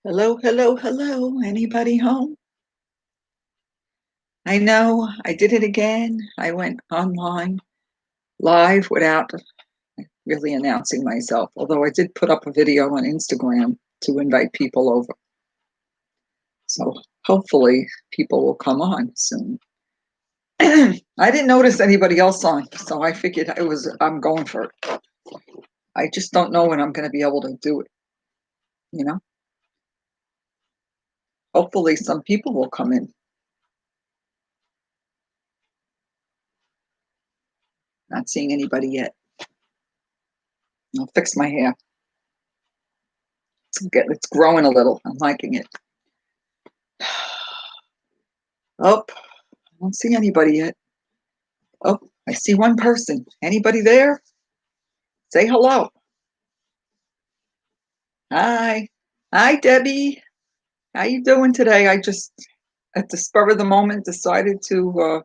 Hello, hello, hello. Anybody home? I know I did it again. I went online live without really announcing myself, although I did put up a video on Instagram to invite people over. So hopefully people will come on soon. I didn't notice anybody else on, so I figured I'm going for it. I just don't know when I'm going to be able to do it, you know? Hopefully some people will come in. Not seeing anybody yet. I'll fix my hair. It's growing a little. I'm liking it. Oh, I don't see anybody yet. Oh, I see one person. Anybody there? Say hello. Hi. Hi, Debbie. How you doing today? I just, at the spur of the moment, decided to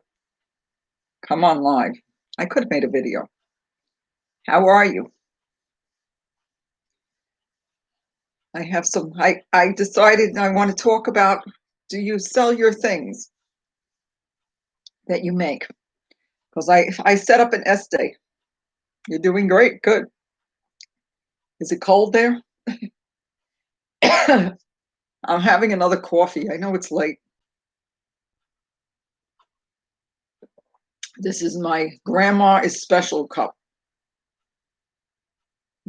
come on live. I could have made a video. How are you? I decided I want to talk about, do you sell your things that you make? Because I set up an S-Day. You're doing great. Good. Is it cold there? I'm having another coffee. I know it's late. This is my grandma is special cup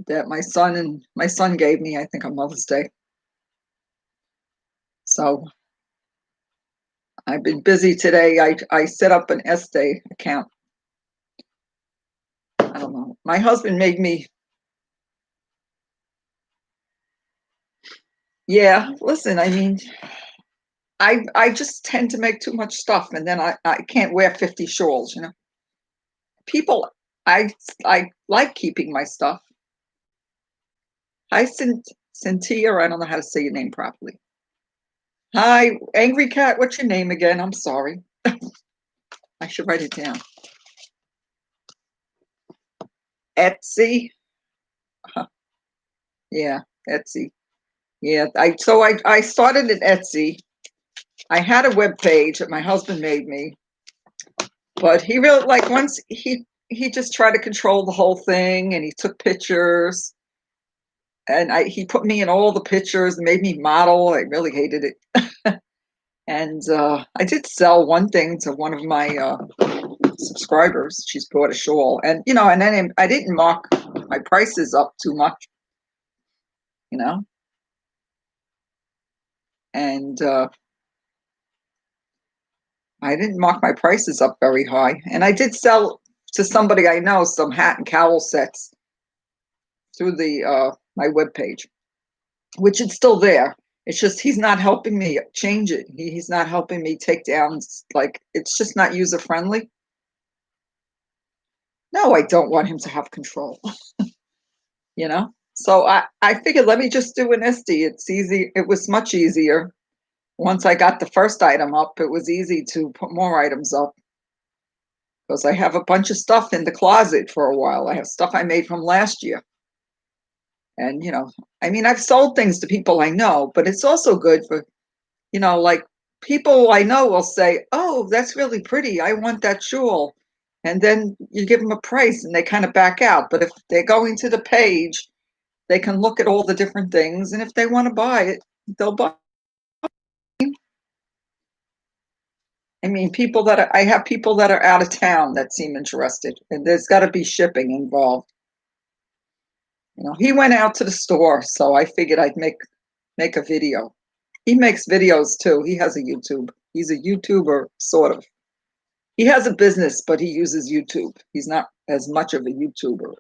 that my son gave me, I think, on Mother's Day. So I've been busy today. I set up an Estee account. I don't know. My husband made me. Yeah, listen, I mean, I just tend to make too much stuff, and then I can't wear 50 shawls, you know. People, I like keeping my stuff. Hi, Cynthia. I don't know how to say your name properly. Hi, Angry Cat. What's your name again? I'm sorry. I should write it down. Etsy. Yeah, Etsy. Yeah, I started at Etsy. I had a web page that my husband made me, but he really like once he just tried to control the whole thing, and he took pictures, and he put me in all the pictures and made me model. I really hated it. And I did sell one thing to one of my subscribers. She's bought a shawl, and and then I didn't mark my prices up too much, you know, and I didn't mark my prices up very high. And I did sell to somebody I know some hat and cowl sets through the my webpage, which is still there. It's just he's not helping me change it. He's not helping me take down, like, it's just not user friendly. No, I don't want him to have control, you know? So I figured, let me just do an SD. It's easy. It was much easier. Once I got the first item up, it was easy to put more items up, because I have a bunch of stuff in the closet for a while. I have stuff I made from last year. And, I mean, I've sold things to people I know, but it's also good for, like, people I know will say, oh, that's really pretty. I want that shawl. And then you give them a price and they kind of back out. But if they're going to the page, they can look at all the different things. And if they want to buy it, they'll buy it. I mean, I have people that are out of town that seem interested, and there's got to be shipping involved. He went out to the store, so I figured I'd make a video. He makes videos too. He has a YouTube. He's a YouTuber, sort of. He has a business, but he uses YouTube. He's not as much of a YouTuber,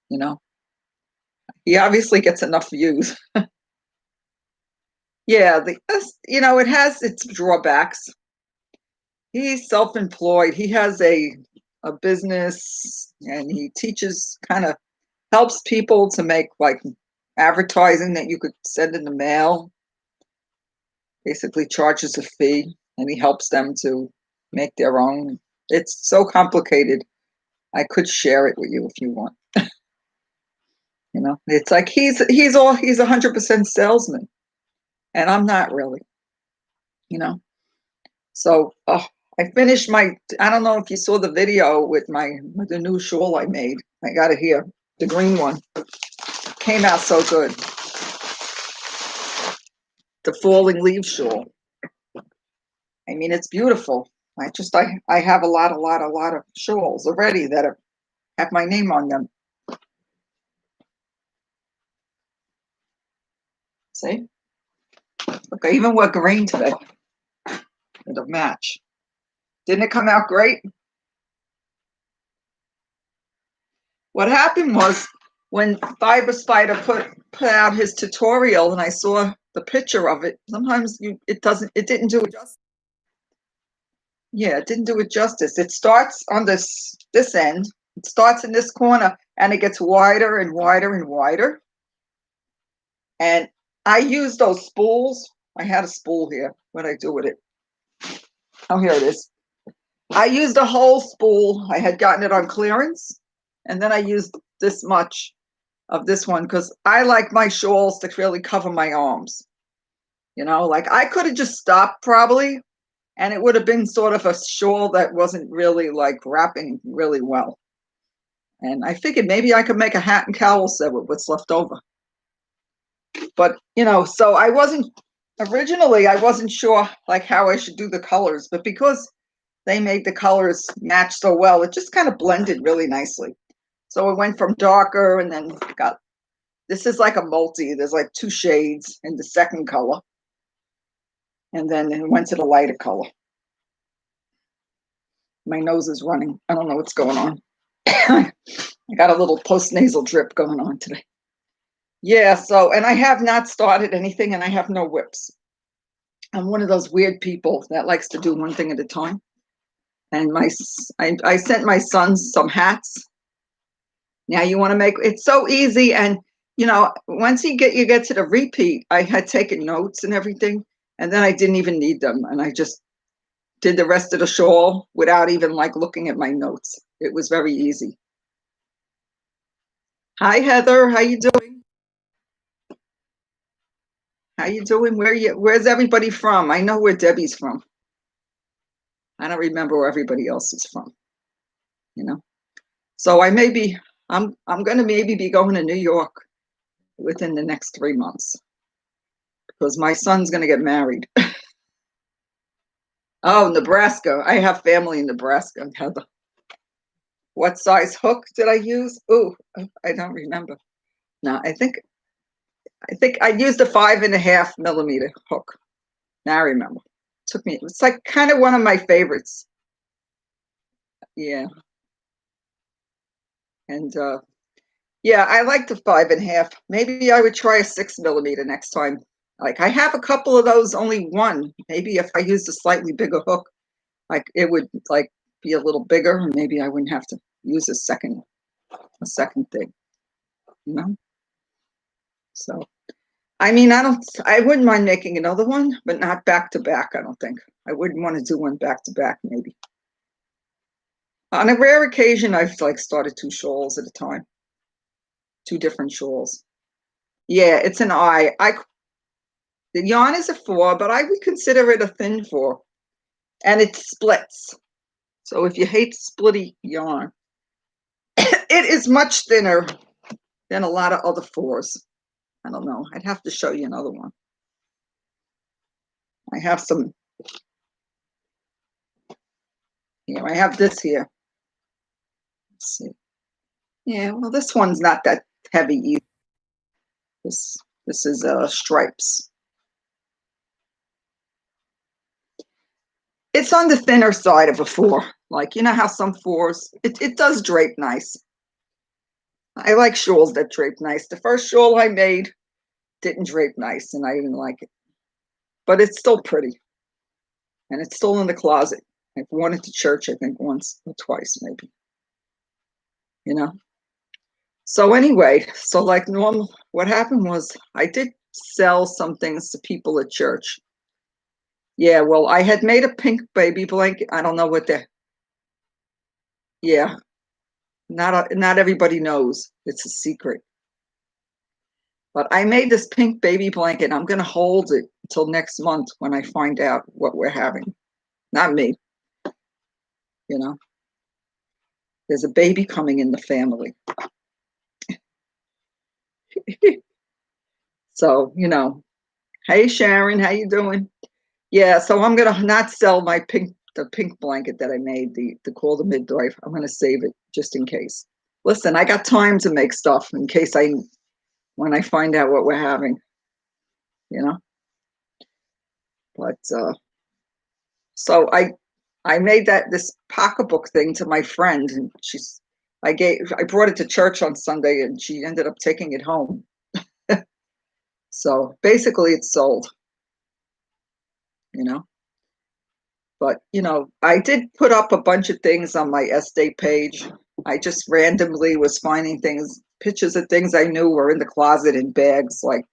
you know. He obviously gets enough views. Yeah, it has its drawbacks. He's self-employed. He has a business, and he teaches, kind of helps people to make, like, advertising that you could send in the mail. Basically charges a fee, and he helps them to make their own. It's so complicated. I could share it with you if you want. It's like he's 100% salesman. and I'm not really, you know. So I finished my. I don't know if you saw the video with the new shawl I made. I got it here, the green one. Came out so good. The falling leaf shawl. I mean, it's beautiful. I have a lot of shawls already that have my name on them. See? Look, I even wore green today. It'll match. Didn't it come out great? What happened was when Fiber Spider put out his tutorial and I saw the picture of it, sometimes it didn't do it justice. Yeah, it didn't do it justice. It starts on this end. It starts in this corner and it gets wider and wider and wider. And I use those spools. I had a spool here. What did I do with it? Oh, here it is. I used a whole spool. I had gotten it on clearance. And then I used this much of this one because I like my shawls to really cover my arms. You know, like I could have just stopped probably, and it would have been sort of a shawl that wasn't really like wrapping really well. And I figured maybe I could make a hat and cowl set with what's left over. But, you know, so I wasn't sure like how I should do the colors, but because they made the colors match so well, it just kind of blended really nicely. So it went from darker and then this is like a multi. There's like 2 shades in the second color. And then it went to the lighter color. My nose is running. I don't know what's going on. I got a little post-nasal drip going on today. Yeah, so, and I have not started anything and I have no whips. I'm one of those weird people that likes to do one thing at a time. And I sent my son some hats. Now you want to make it's so easy, and you know once you get to the repeat, I had taken notes and everything, and then I didn't even need them, and I just did the rest of the shawl without even like looking at my notes. It was very easy. Hi Heather, how you doing? How you doing? Where's everybody from? I know where Debbie's from. I don't remember where everybody else is from, you know. So I'm gonna maybe be going to New York within the next 3 months because my son's gonna get married. Oh, Nebraska. I have family in Nebraska, Heather. What size hook did I use? Oh, I don't remember. No, I think I used a 5.5 millimeter hook. Now I remember. It's like kind of one of my favorites. Yeah. And yeah, I like the 5.5. Maybe I would try a 6 millimeter next time. Like I have a couple of those, only one. Maybe if I used a slightly bigger hook, like it would like be a little bigger, and maybe I wouldn't have to use a second thing, you know? So I mean I wouldn't mind making another one, but not back to back, I don't think. I wouldn't want to do one back to back, maybe. On a rare occasion I've like started 2 shawls at a time. 2 different shawls. Yeah, it's an the yarn is a 4, but I would consider it a thin 4. And it splits. So if you hate splitty yarn, it is much thinner than a lot of other 4s. I don't know. I'd have to show you another one. I have some here. I have this here. Let's see. Yeah, well, this one's not that heavy either. This is stripes. It's on the thinner side of a 4. Like, you know how some 4s, it does drape nice. I like shawls that drape nice. The first shawl I made didn't drape nice, and I didn't like it. But it's still pretty. And it's still in the closet. I've worn it to church, I think, once or twice, maybe. You know? So anyway, so like normal, what happened was I did sell some things to people at church. Yeah, well, I had made a pink baby blanket. I don't know what the, yeah, not everybody knows. It's a secret. But I made this pink baby blanket. I'm going to hold it until next month when I find out what we're having. Not me, you know. There's a baby coming in the family. So, hey Sharon, how you doing? Yeah, so I'm gonna not sell the pink blanket that I made, the call the midwife. I'm gonna save it just in case. Listen, I got time to make stuff in case when I find out what we're having, you know. But so I made this pocketbook thing to my friend, and I brought it to church on Sunday, and she ended up taking it home. So basically, it's sold, you know. But I did put up a bunch of things on my estate page. I just randomly was finding pictures of things I knew were in the closet in bags, like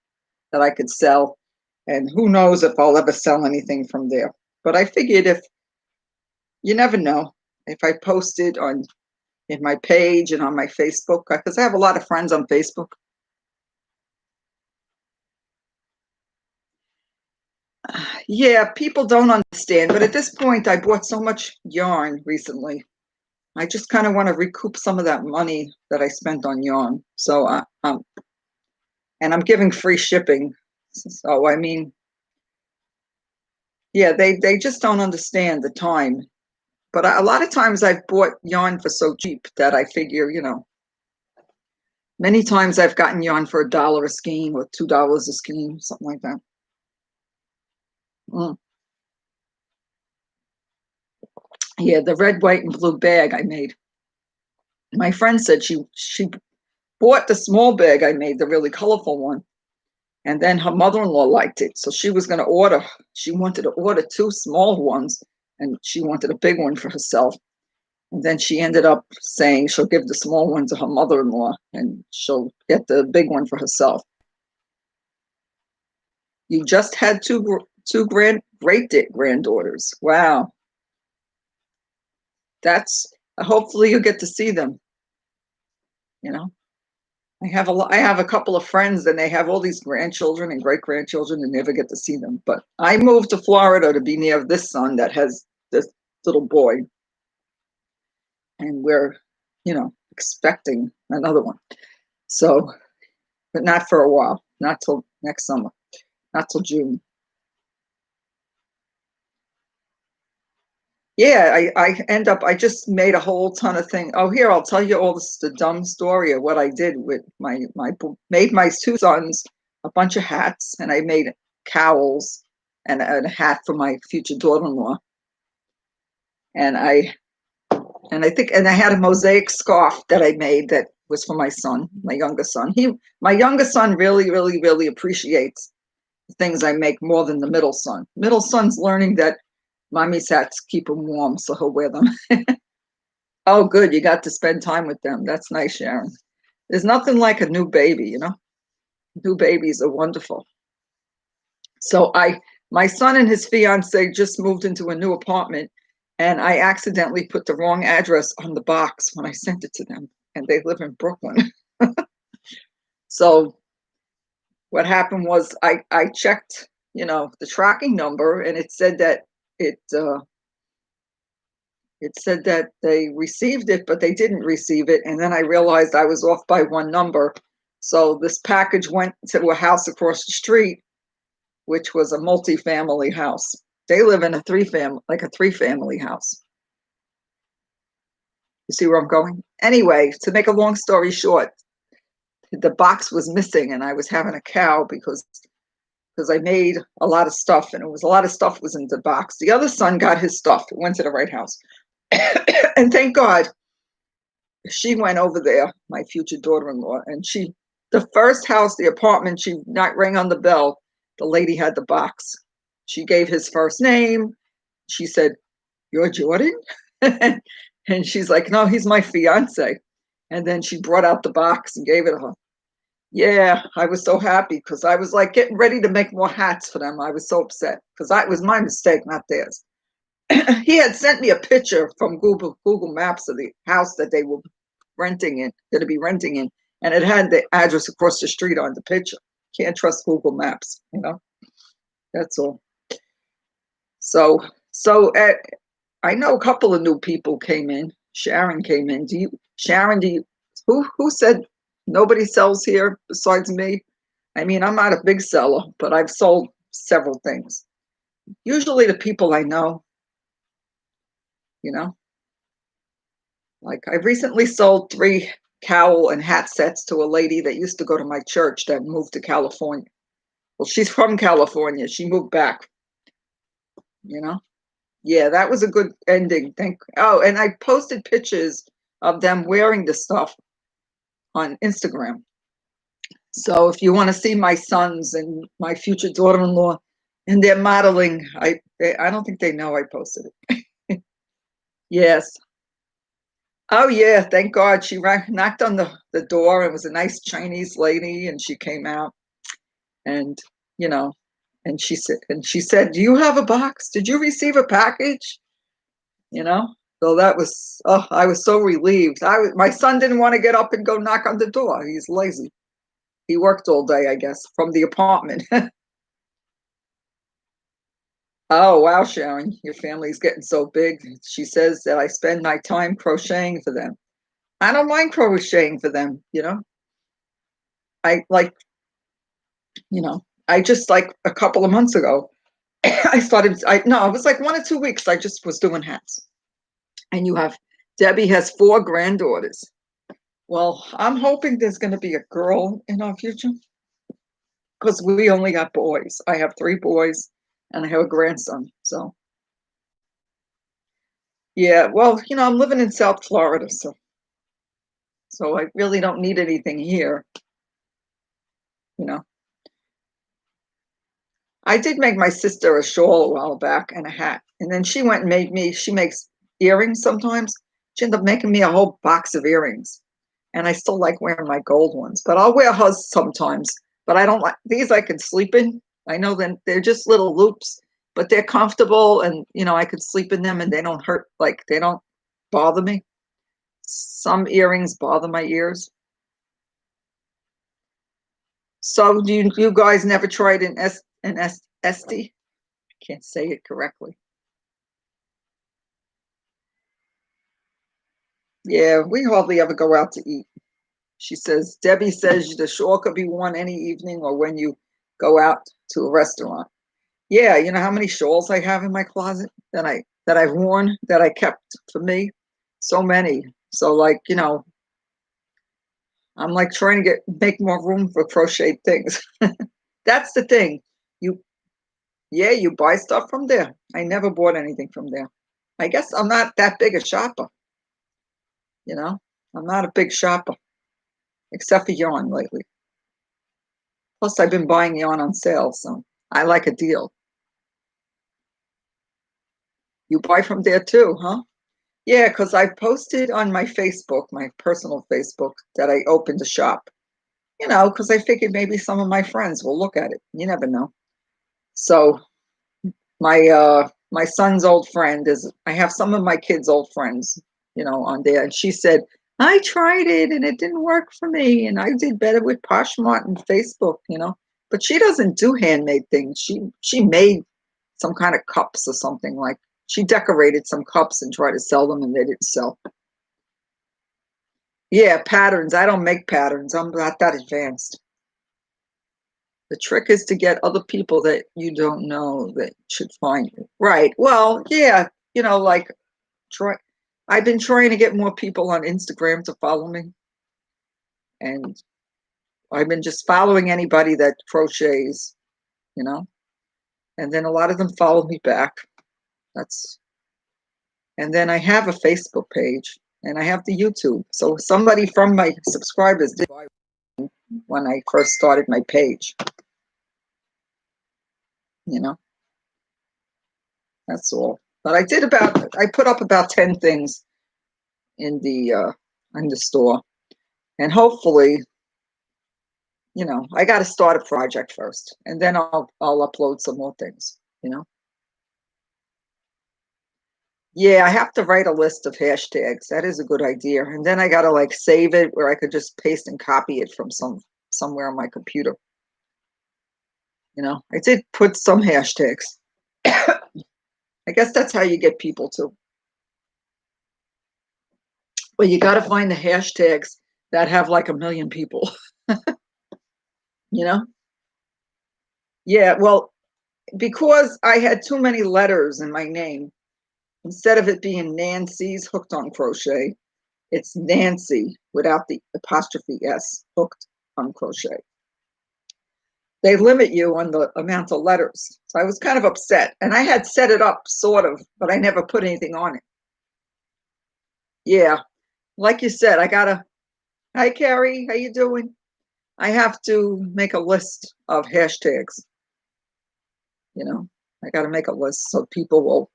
that I could sell. And who knows if I'll ever sell anything from there. But I figured if you never know, if I posted in my page and on my Facebook, because I have a lot of friends on Facebook. Yeah, people don't understand. But at this point, I bought so much yarn recently. I just kind of want to recoup some of that money that I spent on yarn. So, and I'm giving free shipping. So, I mean, yeah, they just don't understand the time. But a lot of times I've bought yarn for so cheap that I figure, many times I've gotten yarn for $1 a skein or $2 a skein, something like that. Mm. Yeah, the red, white, and blue bag I made. My friend said she bought the small bag I made, the really colorful one. And then her mother-in-law liked it. So she wanted to order 2 small ones, and she wanted a big one for herself. And then she ended up saying she'll give the small one to her mother-in-law and she'll get the big one for herself. You just had two great granddaughters. Wow. That's hopefully you get to see them, you know. I have a couple of friends and they have all these grandchildren and great grandchildren and never get to see them. But I moved to Florida to be near this son that has this little boy, and we're, expecting another one. So, but not for a while, not till next summer, not till June. Yeah, I just made a whole ton of things. Oh, here, I'll tell you the dumb story of what I did with made my 2 sons a bunch of hats, and I made cowls and a hat for my future daughter-in-law. And I had a mosaic scarf that I made that was for my son, my youngest son. My youngest son really, really, really appreciates the things I make more than the middle son. Middle son's learning that mommy's hats keep him warm, so he'll wear them. Oh, good. You got to spend time with them. That's nice, Sharon. There's nothing like a new baby, New babies are wonderful. So my son and his fiance just moved into a new apartment, and I accidentally put the wrong address on the box when I sent it to them, and they live in Brooklyn. So what happened was I checked, the tracking number, and it uh, it said that they received it, but they didn't receive it. And then I realized I was off by 1 number. So this package went to a house across the street, which was a multi-family house. They live in a 3-family house. You see where I'm going? Anyway, to make a long story short, the box was missing and I was having a cow because I made a lot of stuff and a lot of stuff was in the box. The other son got his stuff. It went to the right house. And thank God she went over there, my future daughter-in-law, and the first house, the apartment, she not rang on the bell. The lady had the box. She gave his first name. She said, "You're Jordan?" And she's like, "No, he's my fiance." And then she brought out the box and gave it to her. Yeah, I was so happy because I was like getting ready to make more hats for them. I was so upset because it was my mistake, not theirs. He had sent me a picture from Google Maps of the house that they were going to be renting in, And it had the address across the street on the picture. Can't trust Google Maps, you know. That's all. So, so I know a couple of new people came in. Sharon came in. Sharon, who said nobody sells here besides me? I mean, I'm not a big seller, but I've sold several things. Usually the people I know, you know, like I recently sold 3 cowl and hat sets to a lady that used to go to my church that moved to California. Well, she's from California. She moved back, you know. Yeah, that was a good ending. Oh, and I posted pictures of them wearing the stuff on Instagram. So if you want to see my sons and my future daughter-in-law and their modeling, I don't think they know I posted it. Yes. Oh yeah, thank God. She knocked on the door. It was a nice Chinese lady, and she came out, and you know, and she said, "Do you have a box? Did you receive a package?" You know. So that was, oh, I was so relieved. My son didn't want to get up and go knock on the door. He's lazy. He worked all day, I guess, from the apartment. Oh, wow, Sharon, your family's getting so big. She says that I spend my time crocheting for them. I don't mind crocheting for them, you know. I like, you know, I just like a couple of months ago, no, it was like 1 or 2 weeks. I just was doing hats. And Debbie has 4 granddaughters. Well, I'm hoping there's going to be a girl in our future because we only got boys. I have 3 boys and I have a grandson. So, yeah, well, I'm living in South Florida, so I really don't need anything here, you know. I did make my sister a shawl a while back and a hat, and then she makes earrings sometimes. She ended up making me a whole box of earrings, and I still like wearing my gold ones, but I'll wear hers sometimes. But I don't like these. I can sleep in. I know that they're just little loops, but they're comfortable, and I could sleep in them, and they don't hurt. Like they don't bother me. Some earrings bother my ears. So do you guys never tried an Esty? I can't say it correctly. Yeah, we hardly ever go out to eat. Debbie says the shawl could be worn any evening or when you go out to a restaurant. Yeah, you know how many shawls I have in my closet that I've worn that I kept for me? So many. So like, I'm like trying to make more room for crocheted things. That's the thing. You Yeah, you buy stuff from there. I never bought anything from there. I guess I'm not that big a shopper, you know? I'm not a big shopper, except for yarn lately. Plus, I've been buying yarn on sale, so I like a deal. You buy from there too, huh? Yeah, because I posted on my Facebook, my personal Facebook, that I opened a shop, because I figured maybe some of my friends will look at it. You never know. So my son's old friend I have some of my kids' old friends, on there, and she said, I tried it and it didn't work for me, and I did better with Poshmark and Facebook. But she doesn't do handmade things. She made some kind of cups or something, like she decorated some cups and tried to sell them and they didn't sell. Yeah, patterns. I don't make patterns. I'm not that advanced. The trick is to get other people that you don't know that should find you. Right. Well, yeah, like try I've been trying to get more people on Instagram to follow me, and I've been just following anybody that crochets, you know, and then a lot of them follow me back. That's And then I have a Facebook page and I have the YouTube. So somebody from my subscribers did when I first started my page, you know. That's all. But I put up about 10 things in the store, and hopefully, I got to start a project first, and then I'll upload some more things. Yeah, I have to write a list of hashtags. That is a good idea. And then I gotta like save it where I could just paste and copy it from somewhere on my computer. I did put some hashtags. I guess that's how you get people to. Well, you got to find the hashtags that have like a million people, you know? Yeah, well, because I had too many letters in my name, instead of it being Nancy's Hooked on Crochet, it's Nancy without the apostrophe S, Hooked on Crochet. They limit you on the amount of letters. So I was kind of upset. And I had set it up sort of, but I never put anything on it. Yeah. Like you said, I gotta, hi Carrie, how you doing? I have to make a list of hashtags, you know. I gotta make a list so people will,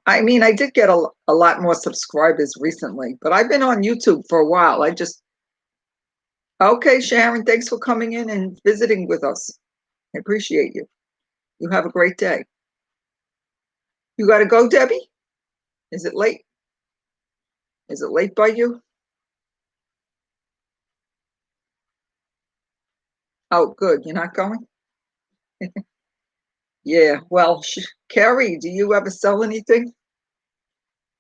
I mean, I did get a lot more subscribers recently, but I've been on YouTube for a while. Okay, Sharon, thanks for coming in and visiting with us. I appreciate you. You have a great day. You got to go, Debbie? Is it late? Is it late by you? Oh, good. You're not going? Yeah. Well, Carrie, do you ever sell anything?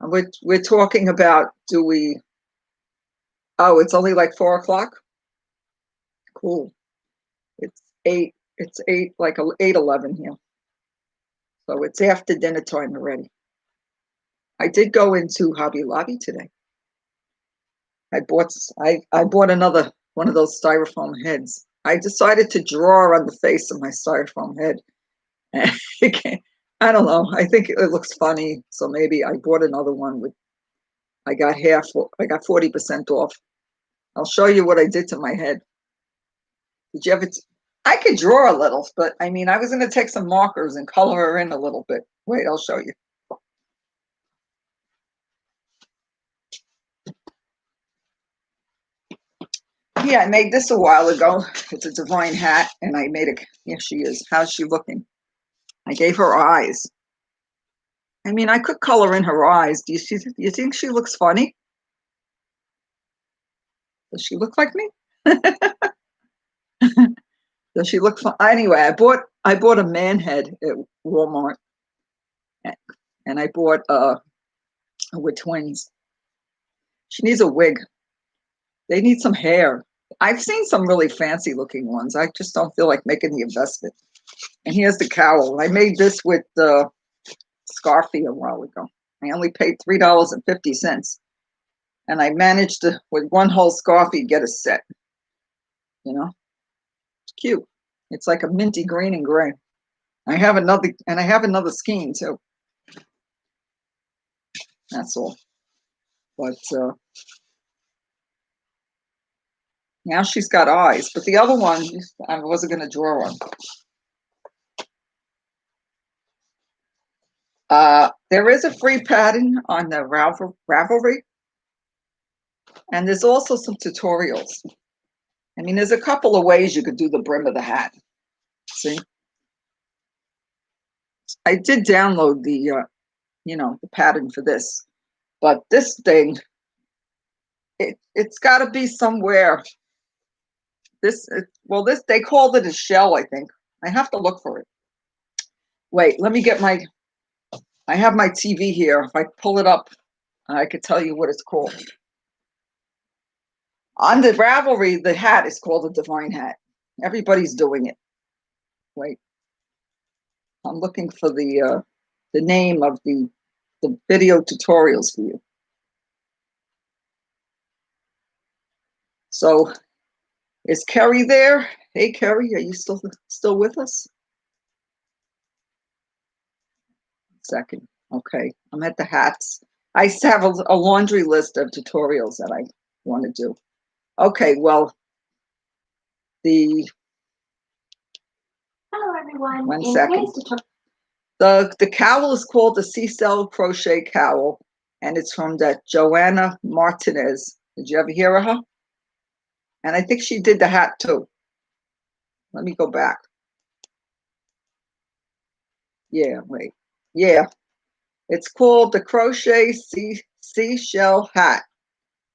We're talking about do we? Oh, it's only like 4 o'clock. Cool. It's eight. It's eight, like 8:11 here. So it's after dinner time already. I did go into Hobby Lobby today. I bought another one of those styrofoam heads. I decided to draw on the face of my styrofoam head. I don't know. I think it looks funny, so maybe I bought another one with. I got 40% off. I'll show you what I did to my head. Did you ever? I could draw a little, but I mean, I was going to take some markers and color her in a little bit. Wait, I'll show you. Yeah, I made this a while ago. It's a divine hat, and I made it. Here she is. How's she looking? I gave her eyes. I mean, I could color in her eyes. Do you think she looks funny? Does she look like me? Does she look fun? Anyway, I bought a man head at Walmart, and I bought with twins. She needs a wig. They need some hair. I've seen some really fancy looking ones. I just don't feel like making the investment. And here's the cowl. I made this with Scarfie a while ago. I only paid $3.50, and I managed to, with one whole Scarfie, get a set. It's cute. It's like a minty green and gray. I have another skein too. That's all. But now she's got eyes. But the other one, I wasn't going to draw on. There is a free pattern on the Ravelry, and there's also some tutorials. I mean, there's a couple of ways you could do the brim of the hat. See, I did download the pattern for this, but this thing, it's got to be somewhere. This they called it a shell, I think. I have to look for it. Wait, let me get I have my TV here. If I pull it up, I could tell you what it's called. On the Ravelry, the hat is called a divine hat. Everybody's doing it. Wait, I'm looking for the name of the video tutorials for you. So, is Kerry there? Hey, Kerry, are you still with us? Second. Okay, I'm at the hats. I have a laundry list of tutorials that I want to do. Okay, well, Hello, everyone. 1 second. The cowl is called the Seacell Crochet Cowl, and it's from that Joanna Martinez. Did you ever hear of her? And I think she did the hat too. Let me go back. Yeah, wait. Yeah. It's called the Seashell Hat,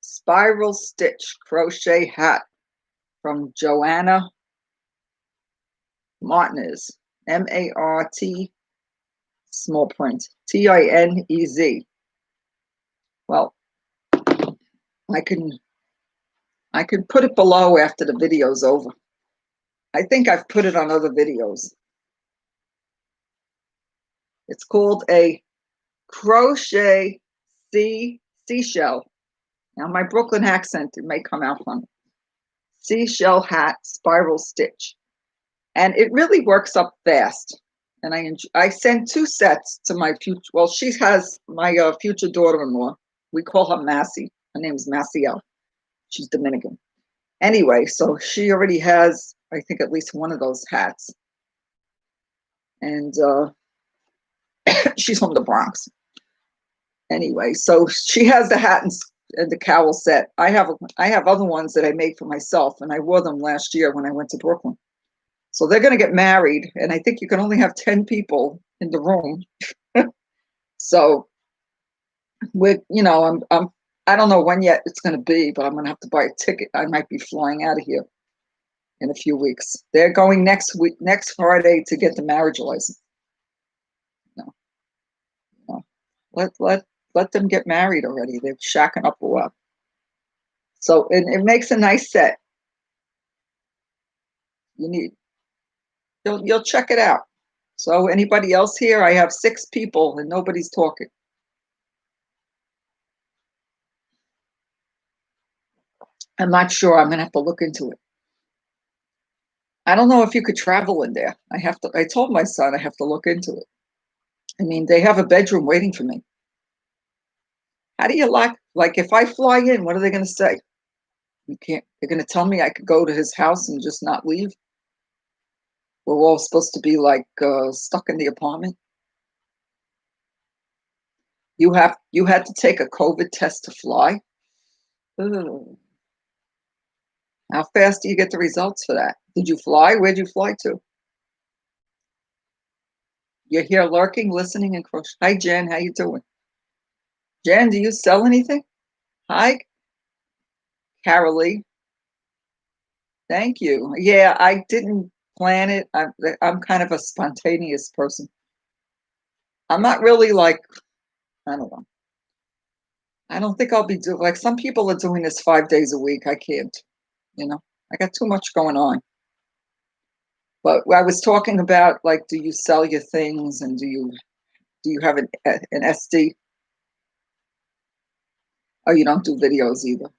Spiral Stitch Crochet Hat from Joanna Martinez, M-A-R-T, small print, Tinez. Well, I can put it below after the video's over. I think I've put it on other videos. It's called a crochet seashell. Now my Brooklyn accent, it may come out funny. Seashell hat spiral stitch. And it really works up fast. And I sent 2 sets to my future, well, she has my future daughter-in-law. We call her Massey. Her name is Maciel. She's Dominican. Anyway, so she already has, I think, at least one of those hats. And she's from the Bronx. Anyway, so she has the hat and the cowl set. I have other ones that I made for myself, and I wore them last year when I went to Brooklyn. So they're going to get married, and I think you can only have 10 people in the room. So with, I don't know when yet it's going to be, but I'm going to have to buy a ticket. I might be flying out of here in a few weeks. They're going next Friday to get the marriage license. No, no. Let them get married already. They're shacking up a lot. So it makes a nice set. You'll check it out. So anybody else here? I have 6 people and nobody's talking. I'm not sure. I'm gonna have to look into it. I don't know if you could travel in there. I told my son I have to look into it. I mean, they have a bedroom waiting for me. How do you like if I fly in, what are they gonna say? You can't, they're gonna tell me I could go to his house and just not leave? We're all supposed to be like stuck in the apartment. You had to take a COVID test to fly. Ugh. How fast do you get the results for that? Did you fly? Where'd you fly to? You're here lurking, listening, and crochet. Hi, Jen. How you doing? Jen, do you sell anything? Hi, Carolee. Thank you. Yeah, I didn't plan it. I'm kind of a spontaneous person. I'm not really like, I don't know. I don't think I'll be doing, like some people are doing this 5 days a week. I can't, I got too much going on. But I was talking about, like, do you sell your things, and do you have an SD? Oh, you don't do videos either.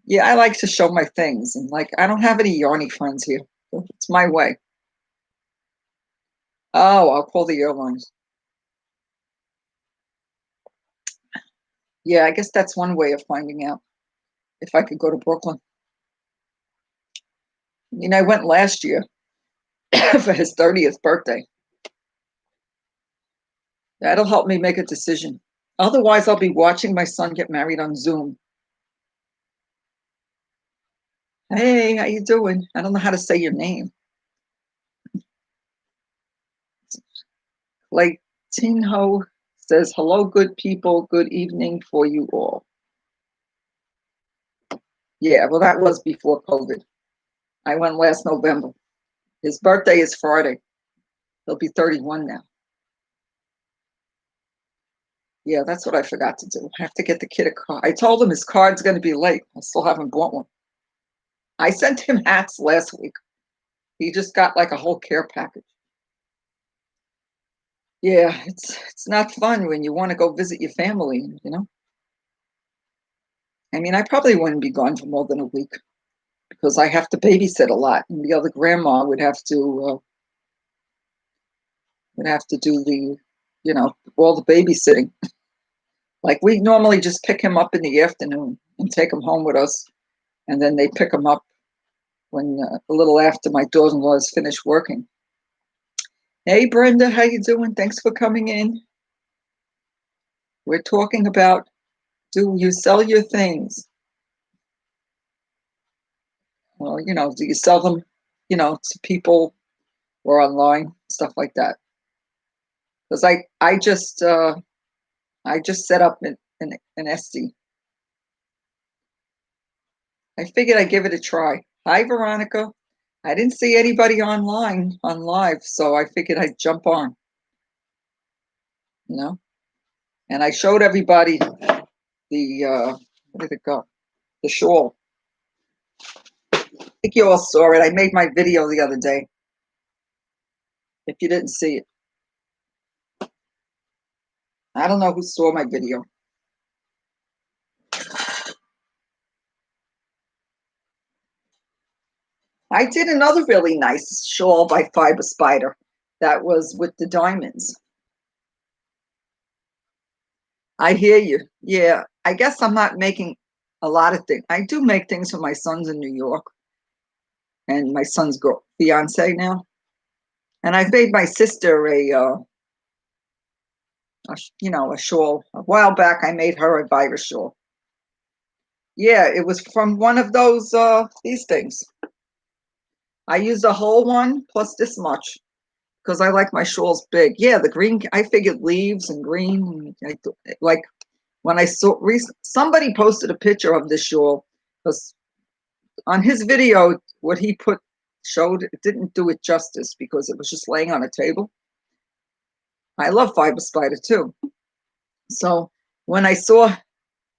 Yeah, I like to show my things, and like I don't have any yarny friends here. It's my way. Oh, I'll call the airlines. Yeah, I guess that's one way of finding out if I could go to Brooklyn. I went last year for his 30th birthday. That'll help me make a decision. Otherwise, I'll be watching my son get married on Zoom. Hey, how you doing? I don't know how to say your name. Like Tinho says, hello, good people. Good evening for you all. Yeah, well, that was before COVID. I went last November. His birthday is Friday. He'll be 31 now. Yeah, that's what I forgot to do. I have to get the kid a card. I told him his card's going to be late. I still haven't bought one. I sent him hats last week. He just got like a whole care package. Yeah, it's not fun when you want to go visit your family, I mean, I probably wouldn't be gone for more than a week because I have to babysit a lot, and the other grandma would have to do the, all the babysitting. Like we normally just pick him up in the afternoon and take him home with us, and then they pick him up when a little after my daughter-in-law is finished working. Hey, Brenda, how you doing? Thanks for coming in. We're talking about, do you sell your things? Well, do you sell them, to people or online, stuff like that? because I just set up an SD. I figured I'd give it a try. Hi, Veronica. I didn't see anybody online on live, so I figured I'd jump on, you know. And I showed everybody the where did it go? The shawl. I think you all saw it. I made my video the other day. If you didn't see it, I don't know who saw my video. I did another really nice shawl by Fiber Spider that was with the diamonds. I hear you. Yeah, I guess I'm not making a lot of things. I do make things for my sons in New York and my son's fiance now. And I made my sister a shawl a while back. I made her a virus shawl. Yeah, it was from one of those these things. I used a whole one plus this much because I like my shawls big. Yeah, the green. I figured leaves and green. Like when I saw somebody posted a picture of this shawl because on his video what he put showed it didn't do it justice because it was just laying on a table. I love Fiber Spider too. So when I saw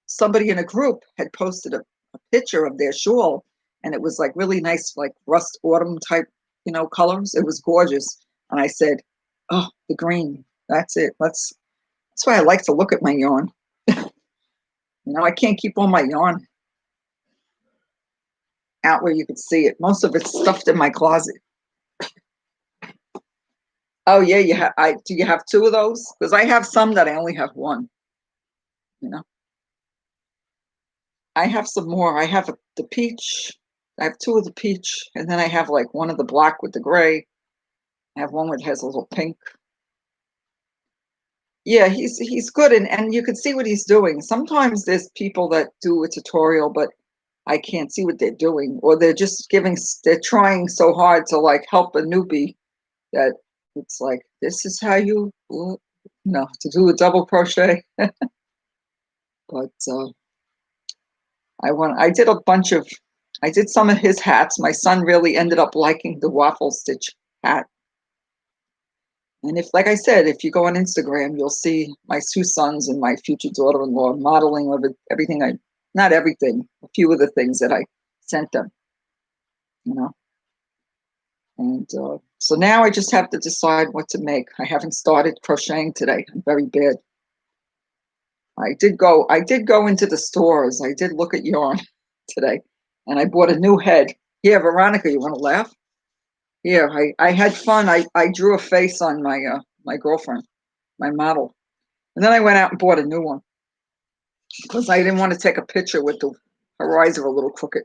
somebody in a group had posted a picture of their shawl and it was like really nice, like rust autumn type, colors. It was gorgeous. And I said, oh, the green, that's it. That's why I like to look at my yarn. I can't keep all my yarn out where you could see it. Most of it's stuffed in my closet. Oh yeah, do you have two of those? Because I have some that I only have one. I have some more. I have the peach. I have two of the peach, and then I have like one of the black with the gray. I have one that has a little pink. Yeah, he's good, and you can see what he's doing. Sometimes there's people that do a tutorial, but I can't see what they're doing, or they're trying so hard to like help a newbie that it's like this is how to do a double crochet. But I did some of his hats. My son really ended up liking the waffle stitch hat. And like I said, if you go on Instagram, you'll see my two sons and my future daughter-in-law modeling of everything not everything, a few of the things that I sent them, And so now I just have to decide what to make. I haven't started crocheting today. I'm very bad. I did go into the stores. I did look at yarn today, and I bought a new head. Yeah, Veronica, you want to laugh? Yeah, I had fun. I drew a face on my girlfriend, my model, and then I went out and bought a new one because I didn't want to take a picture with her eyes are a little crooked.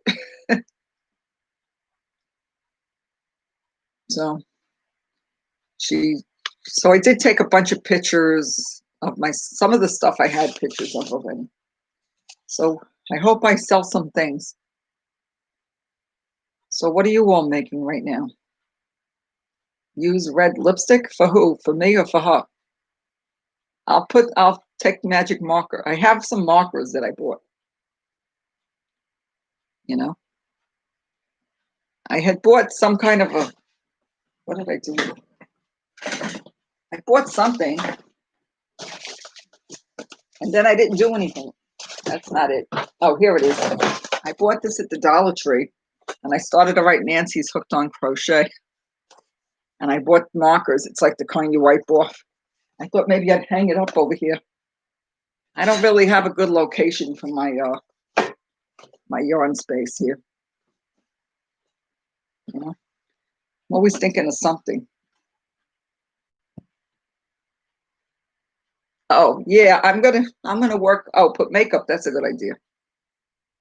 So I did take a bunch of pictures of some of the stuff I had pictures of already. So I hope I sell some things. So what are you all making right now? Use red lipstick for who? For me or for her? I'll take magic marker. I have some markers that I bought. I had bought some kind of what did I do? I bought something and then I didn't do anything. That's not it. Oh, here it is. I bought this at the Dollar Tree and I started to write Nancy's Hooked on Crochet. And I bought markers. It's like the kind you wipe off. I thought maybe I'd hang it up over here. I don't really have a good location for my yarn space here. I'm always thinking of something. Oh yeah, I'm gonna work. Oh, put makeup. That's a good idea.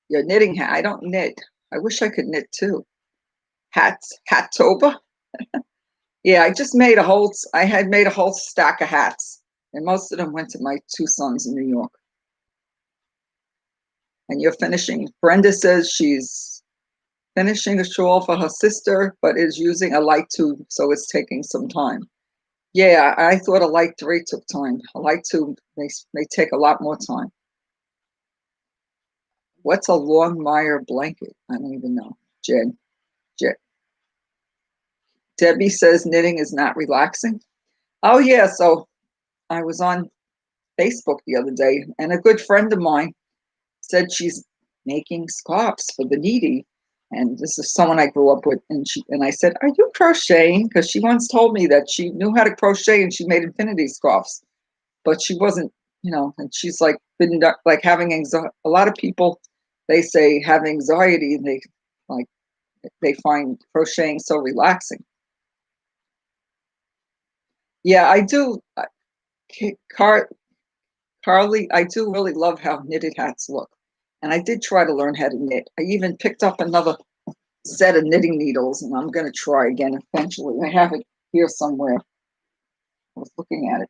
Your knitting hat. I don't knit. I wish I could knit too. Hattober. Yeah, I had made a whole stack of hats, and most of them went to my two sons in New York. And you're finishing. Brenda says she's finishing a shawl for her sister, but is using a light tube, so it's taking some time. Yeah, I thought a light 3 took time. A light 2 may take a lot more time. What's a Longmire blanket? I don't even know. Jen, Je Debbie says knitting is not relaxing. Oh yeah, so I was on Facebook the other day, and a good friend of mine said she's making scarves for the needy. And this is someone I grew up with, and I said, "Are you crocheting?" Because she once told me that she knew how to crochet and she made infinity scarves, but she wasn't, And she's like been like having anxiety. A lot of people, they say, have anxiety, and like they find crocheting so relaxing. Yeah, I do. Car Carly, I do really love how knitted hats look. And I did try to learn how to knit. I even picked up another set of knitting needles, and I'm going to try again eventually. I have it here somewhere. I was looking at it.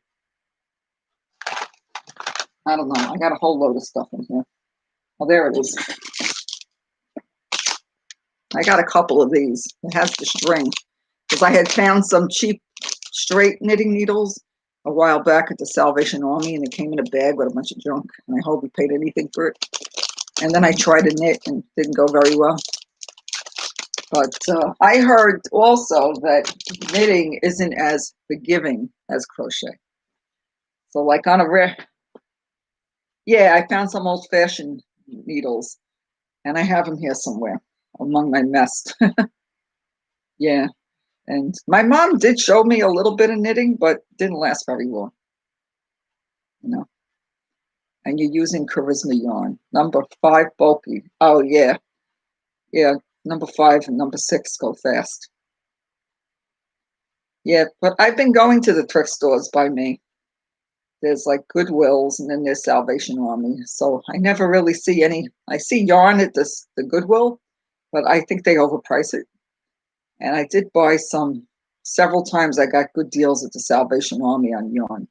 I don't know. I got a whole load of stuff in here. Oh, there it is. I got a couple of these. It has the string because I had found some cheap straight knitting needles a while back at the Salvation Army, and it came in a bag with a bunch of junk, and I hardly paid anything for it. And then I tried to knit and it didn't go very well. But I heard also that knitting isn't as forgiving as crochet. So, like on a rare, yeah, I found some old-fashioned needles, and I have them here somewhere among my mess. Yeah, and my mom did show me a little bit of knitting, but didn't last very long, you know. And you're using Charisma yarn, number 5 bulky. Oh yeah, yeah. Number 5 and number 6 go fast. Yeah, but I've been going to the thrift stores by me. There's like Goodwills and then there's Salvation Army. So I never really see any. I see yarn at the Goodwill, but I think they overprice it. And I did buy some several times. I got good deals at the Salvation Army on yarn,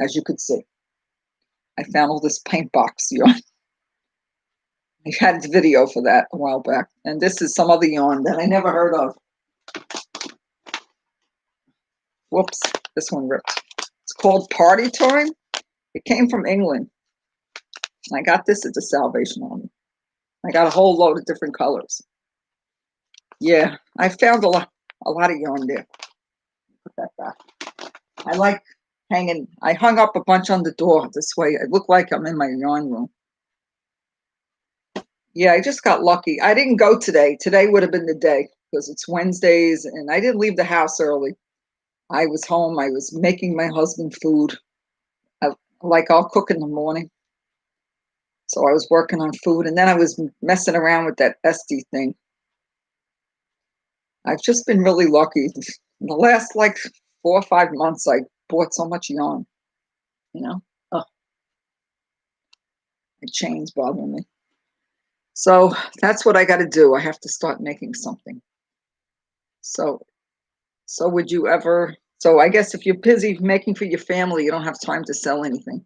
as you could see. I found all this paint box yarn. I had the video for that a while back. And this is some other yarn that I never heard of. Whoops, this one ripped. It's called Party Time. It came from England. I got this at the Salvation Army. I got a whole load of different colors. Yeah, I found a lot of yarn there. Put that back. I like hanging. I hung up a bunch on the door this way. I look like I'm in my yarn room. Yeah, I just got lucky. I didn't go today. Today would have been the day because it's Wednesdays, and I didn't leave the house early. I was home. I was making my husband food. I'll cook in the morning. So I was working on food, and then I was messing around with that SD thing. I've just been really lucky. In the last like 4 or 5 months, I bought so much yarn, you know. Oh, my chains bother me. So that's what I got to do. I have to start making something. So, so would you ever? So I guess if you're busy making for your family, you don't have time to sell anything.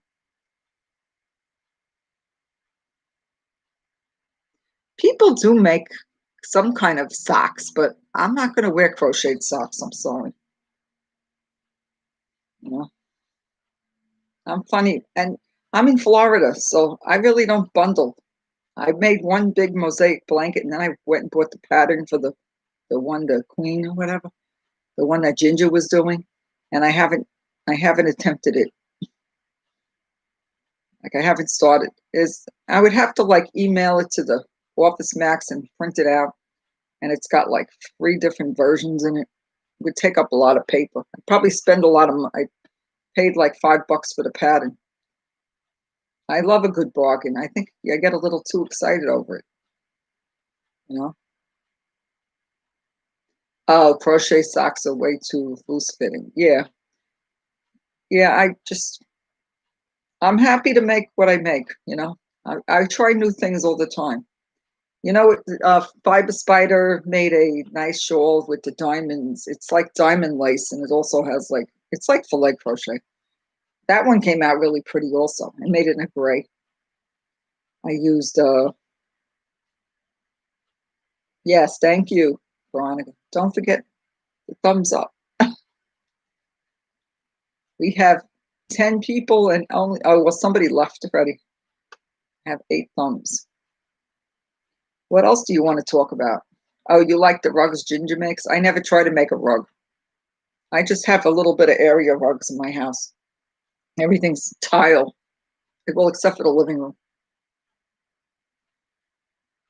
People do make some kind of socks, but I'm not going to wear crocheted socks. I'm sorry. You know, I'm funny, and I'm in Florida, so I really don't bundle. I made one big mosaic blanket, and then I went and bought the pattern for the queen or whatever, the one that Ginger was doing, and I haven't attempted it. Like I haven't started. Is I would have to like email it to the Office Max and print it out, and it's got like 3 different versions in it. It would take up a lot of paper. I'd probably spend a lot of money. I paid like $5 for the pattern. I love a good bargain. I think I get a little too excited over it, you know. Oh, crochet socks are way too loose fitting. Yeah, yeah. I'm happy to make what I make. I try new things all the time. Fiber Spider made a nice shawl with the diamonds. It's like diamond lace, and it also has like it's like filet crochet. That one came out really pretty. Also, I made it in a gray. I used yes, thank you, Veronica. Don't forget the thumbs up. We have 10 people and only, oh, well, somebody left already. I have 8 thumbs. What else do you want to talk about? Oh, you like the rugs Ginger makes? I never try to make a rug. I just have a little bit of area rugs in my house. Everything's tile, well, except for the living room.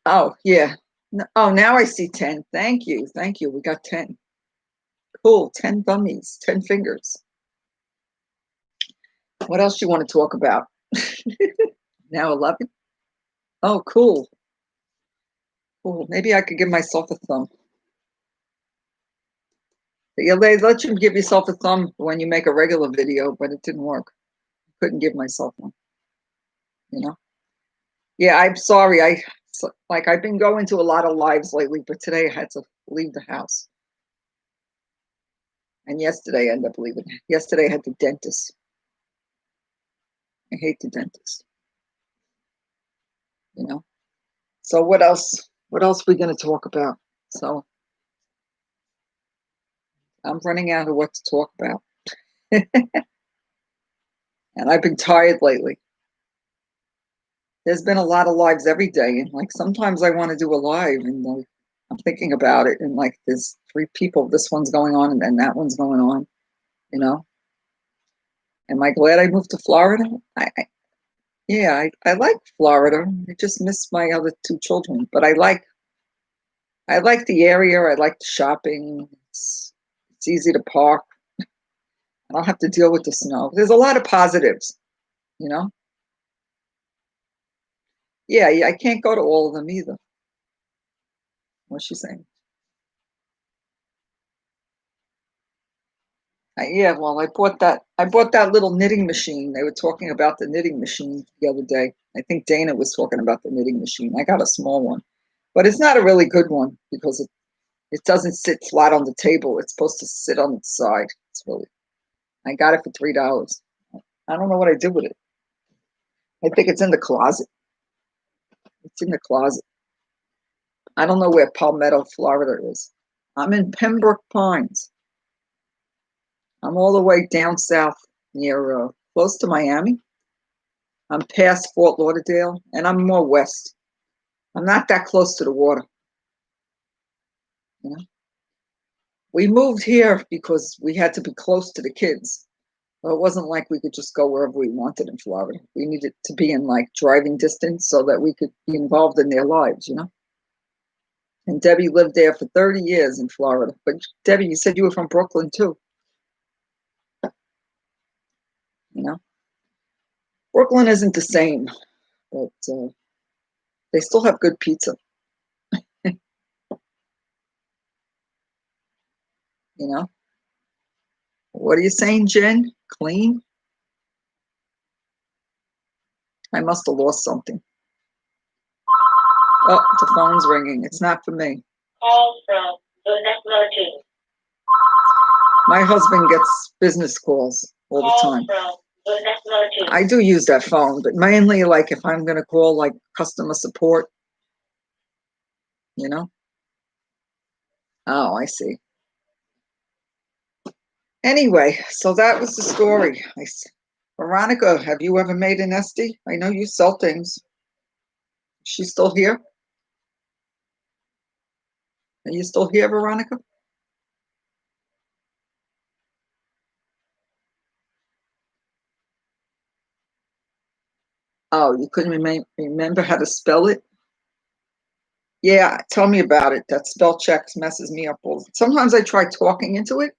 Oh, yeah. Oh, now I see 10. Thank you. Thank you. We got 10. Cool. 10 thummies, 10 fingers. What else you want to talk about? Now 11? Oh, cool. Cool. Maybe I could give myself a thumb. Yeah, they let you give yourself a thumb when you make a regular video, but it didn't work. I couldn't give myself one, you know? Yeah, I'm sorry. I've been going to a lot of lives lately, but today I had to leave the house. And yesterday I ended up leaving. Yesterday I had the dentist. I hate the dentist, you know? So what else? What else are we going to talk about? So I'm running out of what to talk about. And I've been tired lately. There's been a lot of lives every day. And like sometimes I want to do a live and like I'm thinking about it and like there's 3 people, this one's going on and then that one's going on, you know? Am I glad I moved to Florida? Yeah, I like Florida. I just miss my other 2 children, but I like the area. I like the shopping. It's easy to park. I don't have to deal with the snow. There's a lot of positives, you know? Yeah, I can't go to all of them either. What's she saying? Yeah, well, I bought that little knitting machine. They were talking about the knitting machine the other day. I think Dana was talking about the knitting machine. I got a small one, but it's not a really good one because it doesn't sit flat on the table. It's supposed to sit on its side. It's really, I got it for $3. I don't know what I did with it. I think it's in the closet. It's in the closet. I don't know where Palmetto, Florida is. I'm in Pembroke Pines. I'm all the way down south near close to Miami. I'm past Fort Lauderdale, and I'm more west. I'm not that close to the water. You know? We moved here because we had to be close to the kids. So it wasn't like we could just go wherever we wanted in Florida. We needed to be in like driving distance so that we could be involved in their lives, you know? And Debbie lived there for 30 years in Florida. But Debbie, you said you were from Brooklyn too, you know? Brooklyn isn't the same, but they still have good pizza. You know? What are you saying, Jen? Clean? I must have lost something. Oh, the phone's ringing. It's not for me. Call from the next team. My husband gets business calls all the time. I do use that phone, but mainly like if I'm going to call like customer support, you know? Oh, I see. Anyway, so that was the story. Veronica, have you ever made an Esty? I know you sell things. She's still here? Are you still here, Veronica? Oh, you couldn't remember how to spell it? Yeah, tell me about it. That spell check messes me up. Sometimes I try talking into it,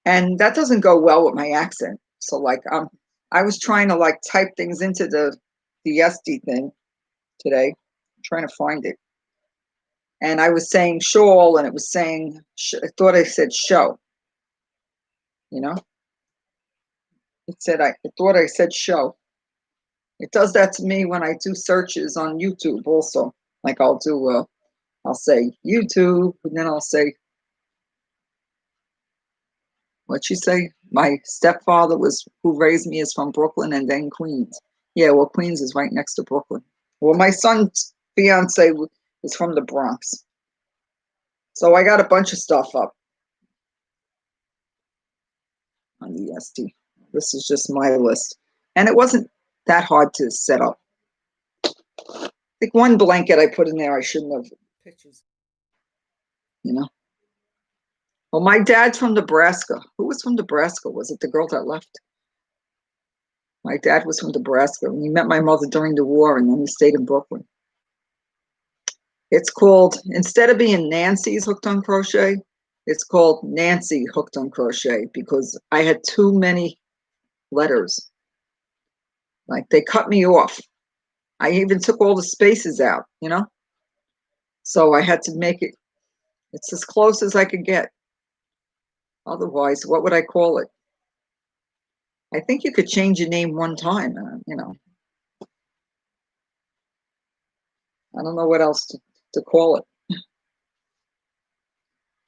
and that doesn't go well with my accent. So like I was trying to like type things into the SD thing today, trying to find it. And I was saying shawl and it was saying I thought I said show, you know? It said I thought I said show. It does that to me when I do searches on YouTube also. Like I'll say YouTube and then I'll say what'd she say? My stepfather who raised me is from Brooklyn and then Queens. Yeah, well, Queens is right next to Brooklyn. Well, my son's fiance is from the Bronx. So I got a bunch of stuff up. on the Esti. This is just my list. And it wasn't that hard to set up. I think one blanket I put in there I shouldn't have. Pictures. You know. Well, my dad's from Nebraska. Who was from Nebraska? Was it the girl that left? My dad was from Nebraska. And he met my mother during the war, and then he stayed in Brooklyn. It's called, instead of being Nancy's Hooked on Crochet, it's called Nancy Hooked on Crochet because I had too many letters. Like they cut me off. I even took all the spaces out, you know? So I had to make it, it's as close as I could get. Otherwise, what would I call it? I think you could change your name one time, you know. I don't know what else to call it.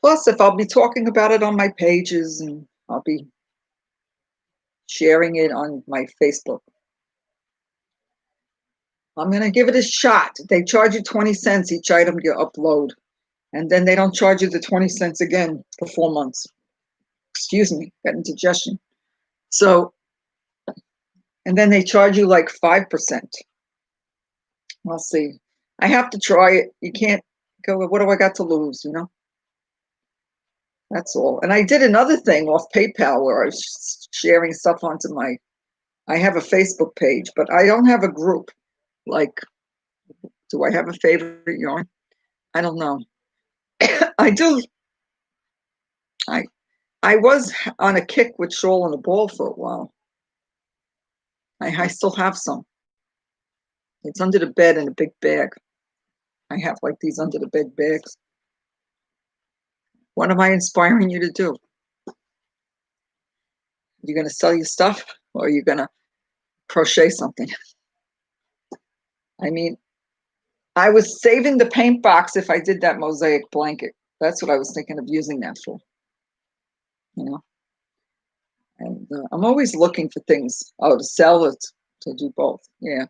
Plus, if I'll be talking about it on my pages and I'll be sharing it on my Facebook. I'm going to give it a shot. They charge you 20 cents each item you upload. And then they don't charge you the 20 cents again for 4 months. Excuse me, got indigestion. So, and then they charge you like 5%. I'll see. I have to try it. You can't go, what do I got to lose, you know? That's all. And I did another thing off PayPal where I was sharing stuff onto I have a Facebook page, but I don't have a group. Like, do I have a favorite yarn? I don't know. I do. I was on a kick with Shawl and a Ball for a while. I still have some. It's under the bed in a big bag. I have like these under the bed bags. What am I inspiring you to do? You're going to sell your stuff or you're going to crochet something? I mean, I was saving the paint box if I did that mosaic blanket. That's what I was thinking of using that for. You know? And I'm always looking for things. Oh, to sell it, to do both. Yeah.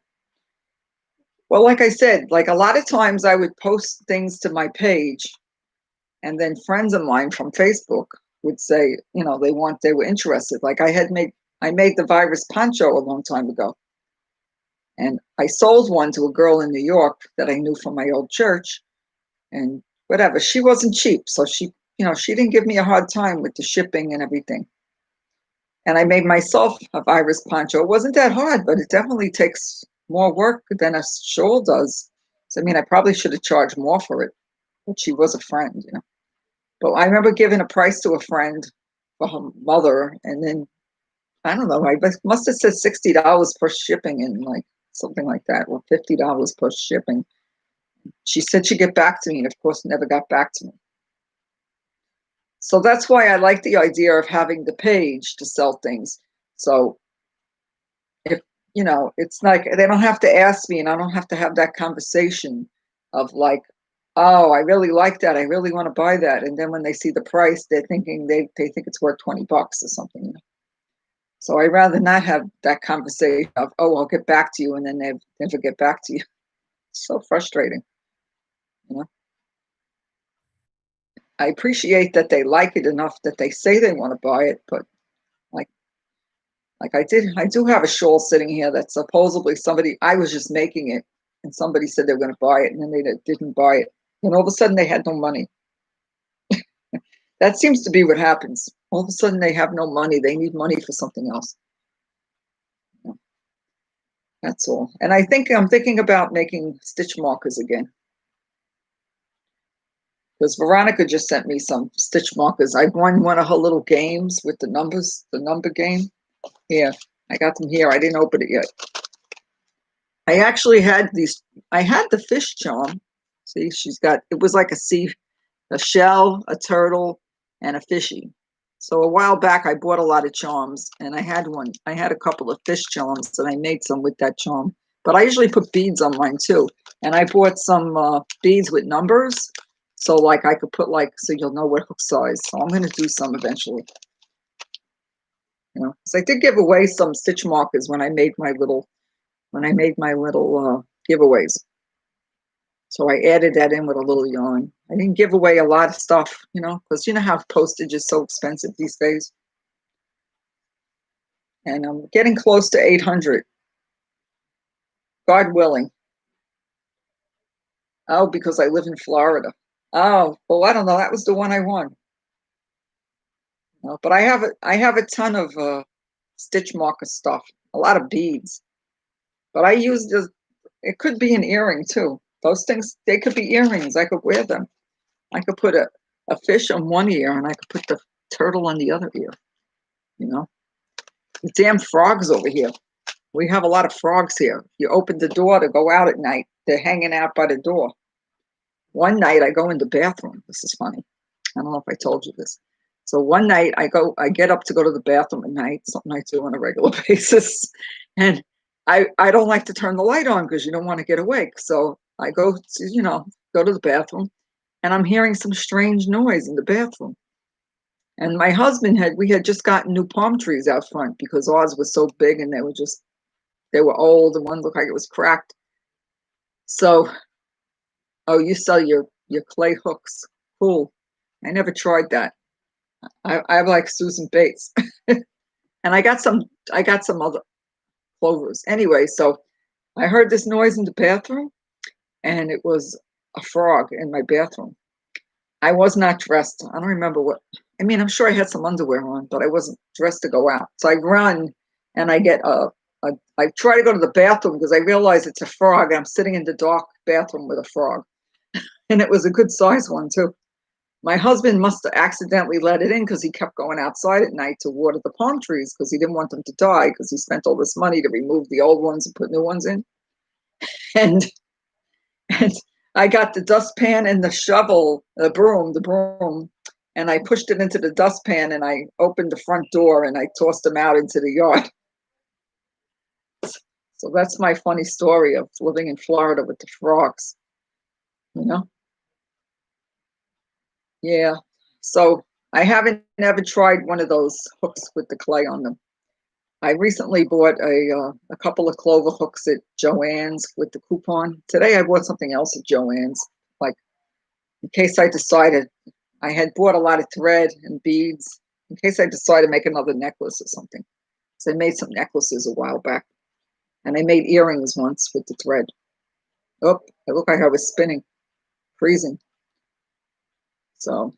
Well, like I said, like a lot of times I would post things to my page and then friends of mine from Facebook would say, you know, they were interested. Like I made the virus poncho a long time ago. And I sold one to a girl in New York that I knew from my old church and whatever. She wasn't cheap. So she, you know, she didn't give me a hard time with the shipping and everything. And I made myself a virus poncho. It wasn't that hard, but it definitely takes more work than a shawl does. So, I mean, I probably should have charged more for it, but she was a friend, you know. But I remember giving a price to a friend for her mother, and then, I don't know, I must have said $60 per shipping and like something like that, or $50 per shipping. She said she'd get back to me, and of course, never got back to me. So that's why I like the idea of having the page to sell things. So if, you know, it's like they don't have to ask me and I don't have to have that conversation of like, oh, I really like that. I really want to buy that. And then when they see the price, they're thinking they think it's worth $20 or something. You know? So I'd rather not have that conversation of, oh, I'll get back to you. And then they never get back to you. It's so frustrating. You know? I appreciate that they like it enough that they say they want to buy it, but like I do have a shawl sitting here that supposedly I was just making it and somebody said they were going to buy it and then they didn't buy it. And all of a sudden they had no money. That seems to be what happens. All of a sudden they have no money. They need money for something else. That's all. And I'm thinking about making stitch markers again. Because Veronica just sent me some stitch markers. I won one of her little games with the numbers, the number game. Yeah, I got them here. I didn't open it yet. I actually had I had the fish charm. See, it was like a shell, a turtle, and a fishy. So a while back, I bought a lot of charms, and I had a couple of fish charms, and I made some with that charm. But I usually put beads on mine too. And I bought some beads with numbers. So like I could put so you'll know what hook size. So I'm going to do some eventually. You know, so I did give away some stitch markers when I made my little giveaways. So I added that in with a little yarn. I didn't give away a lot of stuff, you know, because you know how postage is so expensive these days. and I'm getting close to 800, God willing. Oh, because I live in Florida. Oh, well, I don't know. That was the one I won. But I have a ton of stitch marker stuff, a lot of beads. But I use this. It could be an earring too. Those things, they could be earrings. I could wear them. I could put a fish on one ear and I could put the turtle on the other ear. You know, the damn frogs over here. We have a lot of frogs here. You open the door to go out at night, they're hanging out by the door. One night I go in the bathroom. This is funny. I don't know if I told you this. So one night I get up to go to the bathroom at night, something I do on a regular basis. And I don't like to turn the light on because you don't want to get awake. So I go to, go to the bathroom and I'm hearing some strange noise in the bathroom. And my husband we had just gotten new palm trees out front because ours was so big and they were old and one looked like it was cracked. So, oh, you sell your clay hooks. Cool. I never tried that. I like Susan Bates. And I got some other clovers. Anyway, so I heard this noise in the bathroom and it was a frog in my bathroom. I was not dressed. I don't remember I'm sure I had some underwear on, but I wasn't dressed to go out. So I run and I try to go to the bathroom because I realize it's a frog. I'm sitting in the dark bathroom with a frog. And it was a good size one too. My husband must have accidentally let it in because he kept going outside at night to water the palm trees because he didn't want them to die because he spent all this money to remove the old ones and put new ones in. And and I got the dustpan and the shovel, the broom, and I pushed it into the dustpan and I opened the front door and I tossed them out into the yard. So that's my funny story of living in Florida with the frogs, you know? Yeah. So I haven't ever tried one of those hooks with the clay on them. I recently bought a couple of clover hooks at Joann's with the coupon. Today I bought something else at Joann's, like in case I decided I had bought a lot of thread and beads in case I decided to make another necklace or something. So I made some necklaces a while back, and I made earrings once with the thread. Oh, it looked like I was spinning, freezing. So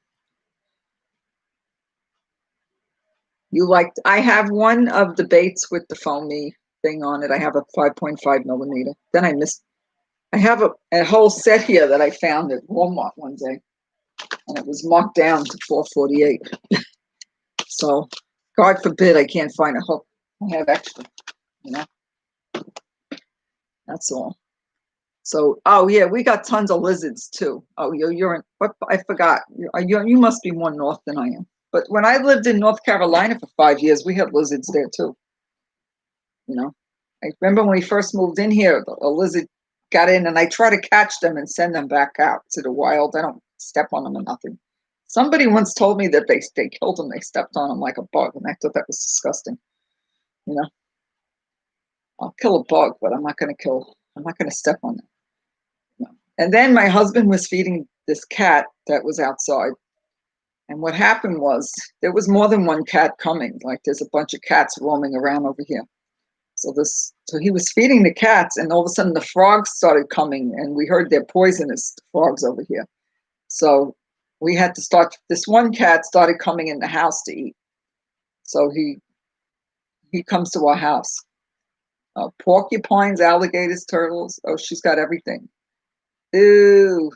I have one of the baits with the foamy thing on it. I have a 5.5 millimeter. Then I have a whole set here that I found at Walmart one day, and it was marked down to 448. So, God forbid I can't find a hook. I have extra, you know. That's all. So, oh yeah, we got tons of lizards too. Oh, you're in. What I forgot. You must be more north than I am. But when I lived in North Carolina for 5 years, we had lizards there too. You know, I remember when we first moved in here, a lizard got in, and I try to catch them and send them back out to the wild. I don't step on them or nothing. Somebody once told me that they killed them. They stepped on them like a bug, and I thought that was disgusting. You know, I'll kill a bug, but I'm not going to kill. I'm not going to step on them. No. And then my husband was feeding this cat that was outside. And what happened was there was more than one cat coming. Like there's a bunch of cats roaming around over here. So he was feeding the cats, and all of a sudden the frogs started coming, and we heard they're poisonous, the frogs over here. So we had to start. This one cat started coming in the house to eat. So he comes to our house. Porcupines, alligators, turtles. Oh, she's got everything. Ew.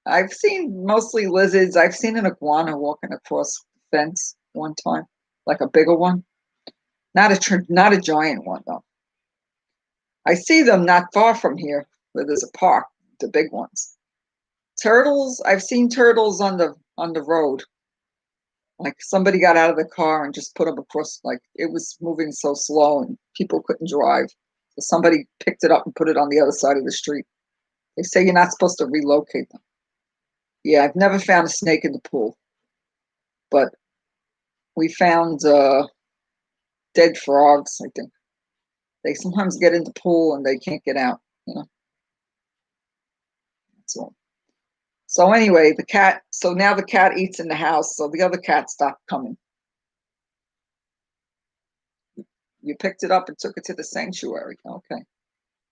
I've seen mostly lizards. I've seen an iguana walking across the fence one time, like a bigger one. Not a giant one though. I see them not far from here, where there's a park, the big ones. Turtles. I've seen turtles on the road. Like somebody got out of the car and just put them across. Like it was moving so slow and people couldn't drive. So somebody picked it up and put it on the other side of the street. They say you're not supposed to relocate them. Yeah, I've never found a snake in the pool, but we found dead frogs. I think they sometimes get in the pool and they can't get out. You know, that's all. So anyway, the cat. So now the cat eats in the house. So the other cat stopped coming. You picked it up and took it to the sanctuary. Okay.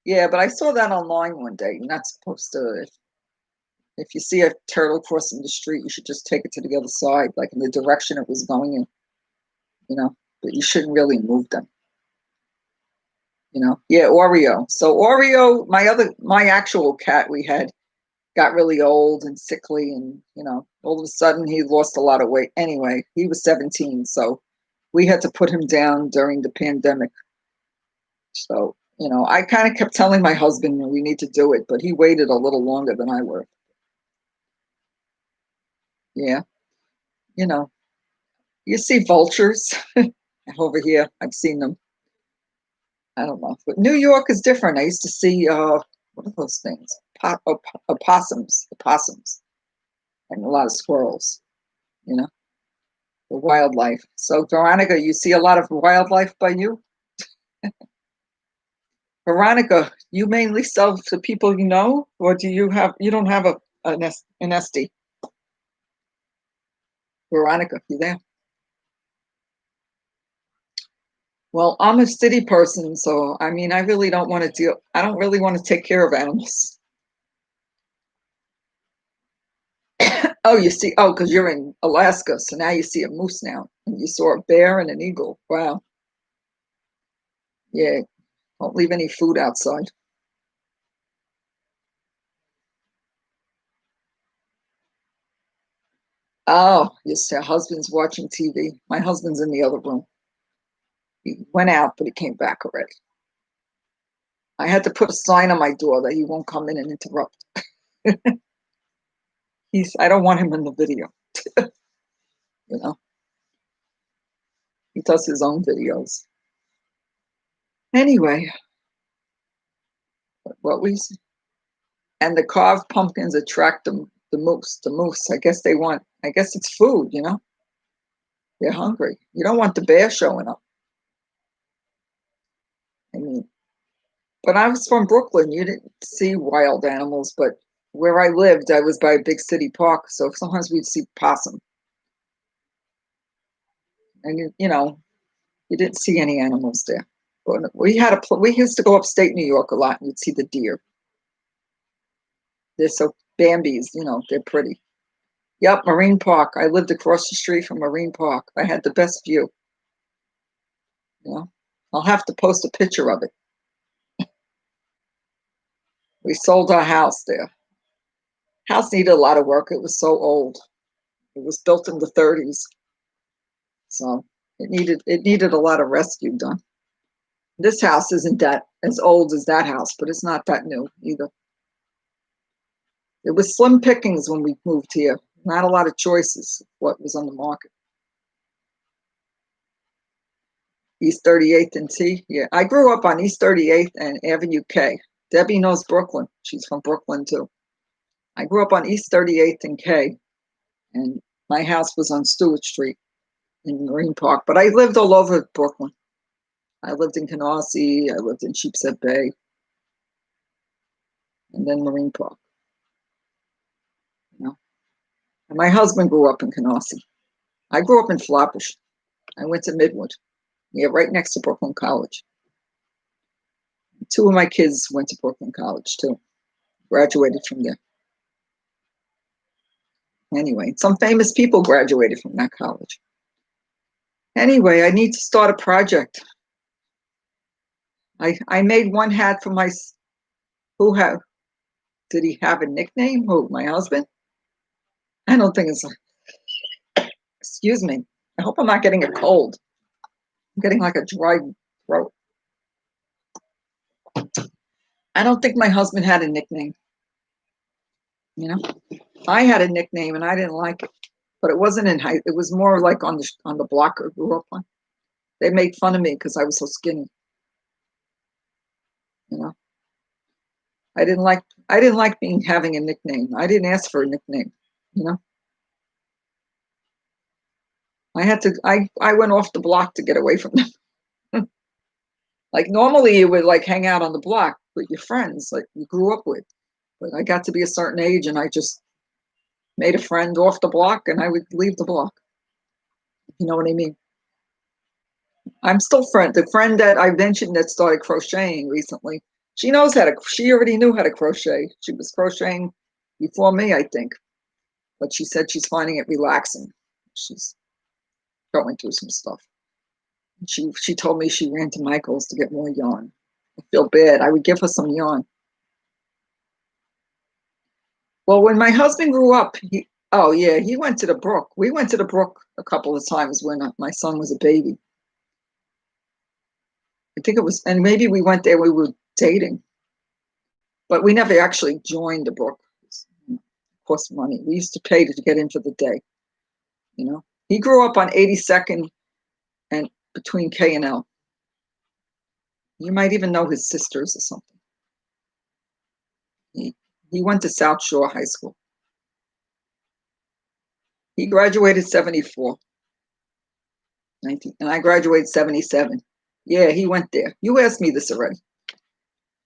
Yeah, but I saw that online one day. You're not supposed to. If you see a turtle crossing the street, you should just take it to the other side, like in the direction it was going in. You know, but you shouldn't really move them. You know. Yeah, Oreo. So Oreo, my actual cat we had got really old and sickly, and all of a sudden he lost a lot of weight. Anyway, he was 17, so we had to put him down during the pandemic. So, I kind of kept telling my husband we need to do it, but he waited a little longer than I would. Yeah, you know, you see vultures over here. I've seen them. I don't know, but New York is different. I used to see what are those things? Opossums, and a lot of squirrels. You know, the wildlife. So, Veronica, you see a lot of wildlife by you. Veronica, you mainly sell to people you know, or you don't have an Esty? Veronica, you there? Well, I'm a city person, so I mean, I don't really want to take care of animals. Oh, because you're in Alaska, so now you see a moose now, and you saw a bear and an eagle. Wow. Yeah, don't leave any food outside. Oh, yes, your husband's watching TV. My husband's in the other room. He went out, but he came back already. I had to put a sign on my door that he won't come in and interrupt. I don't want him in the video. You know, he does his own videos. Anyway, what we and the carved pumpkins attract the moose. The moose, I guess it's food. They're hungry. You don't want the bear showing up. I mean, but I was from Brooklyn. You didn't see wild animals, but where I lived, I was by a big city park, so sometimes we'd see possum. And you didn't see any animals there. But we used to go upstate New York a lot, and you'd see the deer. They're so Bambies, they're pretty. Yep, Marine Park. I lived across the street from Marine Park. I had the best view. You know, I'll have to post a picture of it. We sold our house there. House needed a lot of work. It was so old. It was built in the 30s, so it needed a lot of rescue done. This house isn't that as old as that house, but it's not that new either. It was slim pickings when we moved here. Not a lot of choices. What was on the market? East 38th and T. Yeah, I grew up on East 38th and Avenue K. Debbie knows Brooklyn. She's from Brooklyn too. I grew up on East 38th and K, and my house was on Stewart Street in Marine Park. But I lived all over Brooklyn. I lived in Canarsie. I lived in Sheepshead Bay, and then Marine Park. You know, and my husband grew up in Canarsie. I grew up in Flatbush. I went to Midwood. Yeah, right next to Brooklyn College. Two of my kids went to Brooklyn College too. Graduated from there. Anyway, some famous people graduated from that college. Anyway, I need to start a project. I made one hat for my who have did he have a nickname? Who, my husband? I don't think it's excuse me. I hope I'm not getting a cold. I'm getting like a dry throat. I don't think my husband had a nickname. You know, I had a nickname and I didn't like it, but it wasn't in high. It was more like on the block I grew up on. They made fun of me because I was so skinny. You know, I didn't like being having a nickname. I didn't ask for a nickname. You know, I went off the block to get away from them. Like normally you would like hang out on the block with your friends, like you grew up with. But I got to be a certain age and I just made a friend off the block and I would leave the block. You know what I mean? I'm still the friend that I mentioned that started crocheting recently. She already knew how to crochet. She was crocheting before me, I think, but she said she's finding it relaxing. She's going through some stuff. She told me she ran to Michael's to get more yarn. I feel bad. I would give her some yarn. Well, when my husband grew up, oh yeah, he went to the brook. We went to the brook a couple of times when my son was a baby. I think it was, and maybe we went there. We were dating, but we never actually joined the brook. It cost money. We used to pay to get in for the day. You know, he grew up on 82nd and between K and L. You might even know his sisters or something. He he went to South Shore High School. He graduated 74, 19, and I graduated 77. Yeah, he went there. You asked me this already.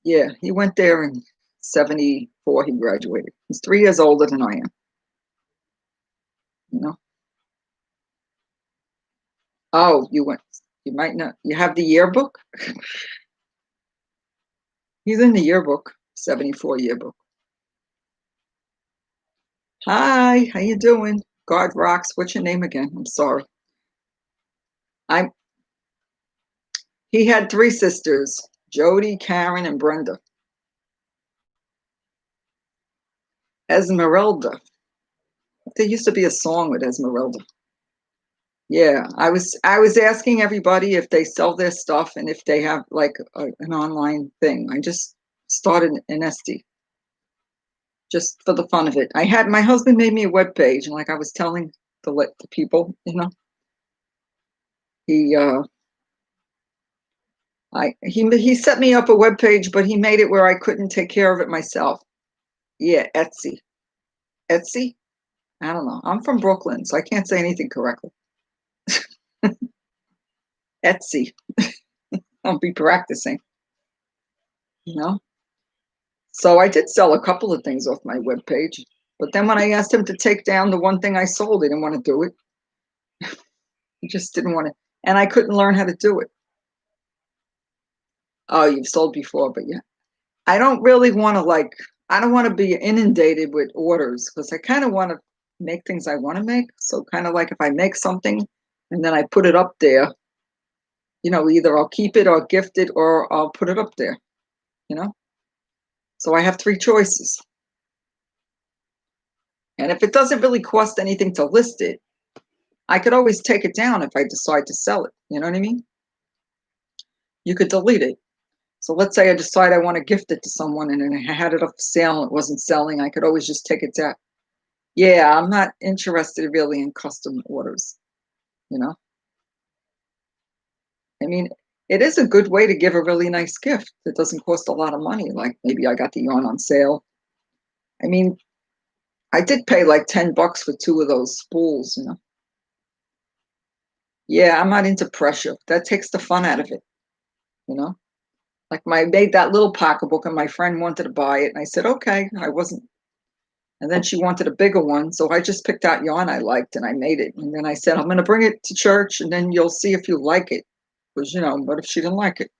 Yeah, he went there in 74. He graduated. He's 3 years older than I am. You know. Oh, you went. You might not. You have the yearbook. He's in the yearbook. 74 yearbook. Hi, how you doing? God rocks. What's your name again? I'm sorry. I'm. He had 3 sisters: Jody, Karen, and Brenda. Esmeralda. There used to be a song with Esmeralda. Yeah, I was asking everybody if they sell their stuff and if they have like an online thing. I just started an Etsy just for the fun of it. I had my husband made me a web page, and like I was telling the people, he he set me up a web page, but he made it where I couldn't take care of it myself. Yeah, Etsy, Etsy. I don't know. I'm from Brooklyn, so I can't say anything correctly. Etsy. I'll be practicing. You know. So I did sell a couple of things off my webpage, but then when I asked him to take down the one thing I sold, he didn't want to do it. He just didn't want to, and I couldn't learn how to do it. Oh, you've sold before, but yeah, I don't really want to I don't want to be inundated with orders because I kind of want to make things I want to make. So kind of like if I make something and then I put it up there, either I'll keep it or gift it or I'll put it up there, you know. So I have 3 choices. And if it doesn't really cost anything to list it, I could always take it down if I decide to sell it. You know what I mean? You could delete it. So let's say I decide I want to gift it to someone and then I had it up for sale and it wasn't selling. I could always just take it down. Yeah, I'm not interested really in custom orders. You know, I mean, it is a good way to give a really nice gift that doesn't cost a lot of money. Like maybe I got the yarn on sale. I mean, I did pay like $10 for 2 of those spools. Yeah, I'm not into pressure. That takes the fun out of it, you know? Like I made that little pocketbook and my friend wanted to buy it. And I said, okay, I wasn't. And then she wanted a bigger one. So I just picked out yarn I liked and I made it. And then I said, I'm going to bring it to church and then you'll see if you like it. Because, what if she didn't like it?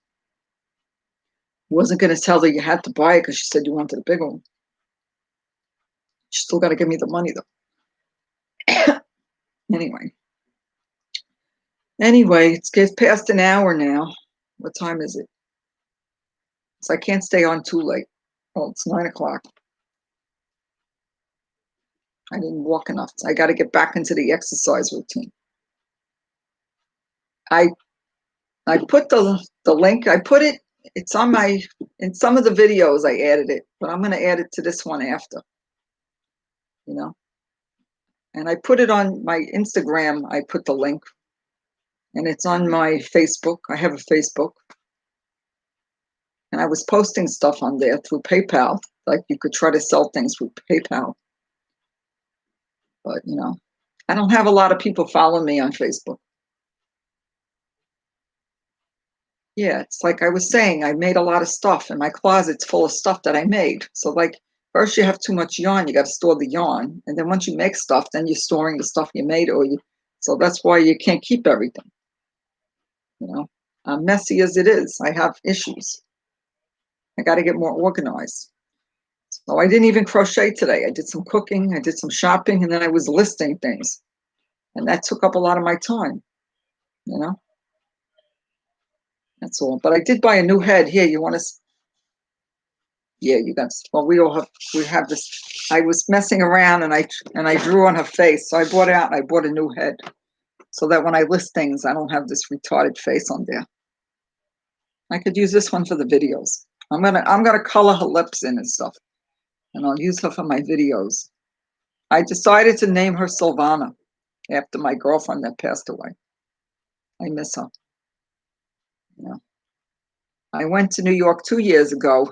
Wasn't going to tell her you had to buy it because she said you wanted a bigger one. She still got to give me the money though. Anyway. It's past an hour now. What time is it? So I can't stay on too late. Oh, it's 9 o'clock. I didn't walk enough. I got to get back into the exercise routine. I I put the link. I put it. It's on in some of the videos. I added it, but I'm going to add it to this one after. You know, and I put it on my Instagram. I put the link, and it's on my Facebook. I have a Facebook, and I was posting stuff on there through PayPal. Like you could try to sell things through PayPal, but I don't have a lot of people follow me on Facebook. Yeah, it's like I was saying, I made a lot of stuff and my closet's full of stuff that I made. So like first you have too much yarn, you got to store the yarn. And then once you make stuff, then you're storing the stuff you made so that's why you can't keep everything. you know. I'm messy as it is. I have issues. I got to get more organized. So I didn't even crochet today. I did some cooking, I did some shopping, and then I was listing things. And that took up a lot of my time, you know. That's all. But I did buy a new head. Here, you want to? Yeah, you got. Well, we have this. I was messing around and I drew on her face, so I bought it out and I bought a new head, so that when I list things, I don't have this retarded face on there. I could use this one for the videos. I'm gonna color her lips in and stuff, and I'll use her for my videos. I decided to name her Silvana after my girlfriend that passed away. I miss her. You know, I went to New York 2 years ago,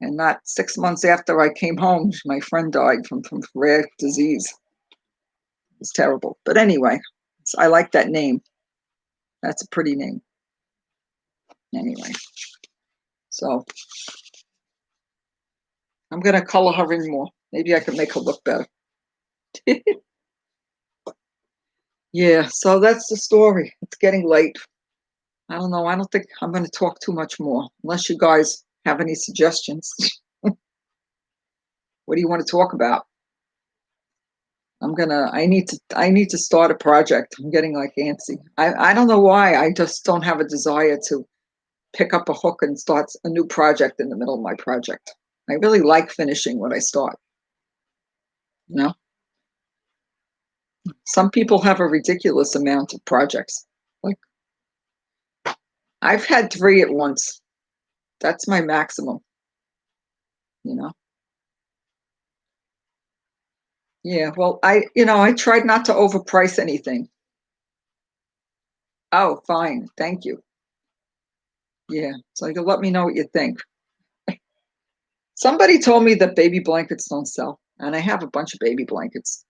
and not 6 months after I came home, my friend died from rare disease. It was terrible. But anyway, I like that name. That's a pretty name. Anyway, so I'm gonna color her in more. Maybe I can make her look better. Yeah, so that's the story. It's getting late. I don't know. I don't think I'm going to talk too much more, unless you guys have any suggestions. What do you want to talk about? I need to start a project. I'm getting like antsy. I don't know why. I just don't have a desire to pick up a hook and start a new project in the middle of my project. I really like finishing what I start. You know, some people have a ridiculous amount of projects. Like I've had 3 at once. That's my maximum, you know. Yeah, well, I tried not to overprice anything. Oh, fine. Thank you. Yeah. So you can let me know what you think. Somebody told me that baby blankets don't sell, and I have a bunch of baby blankets.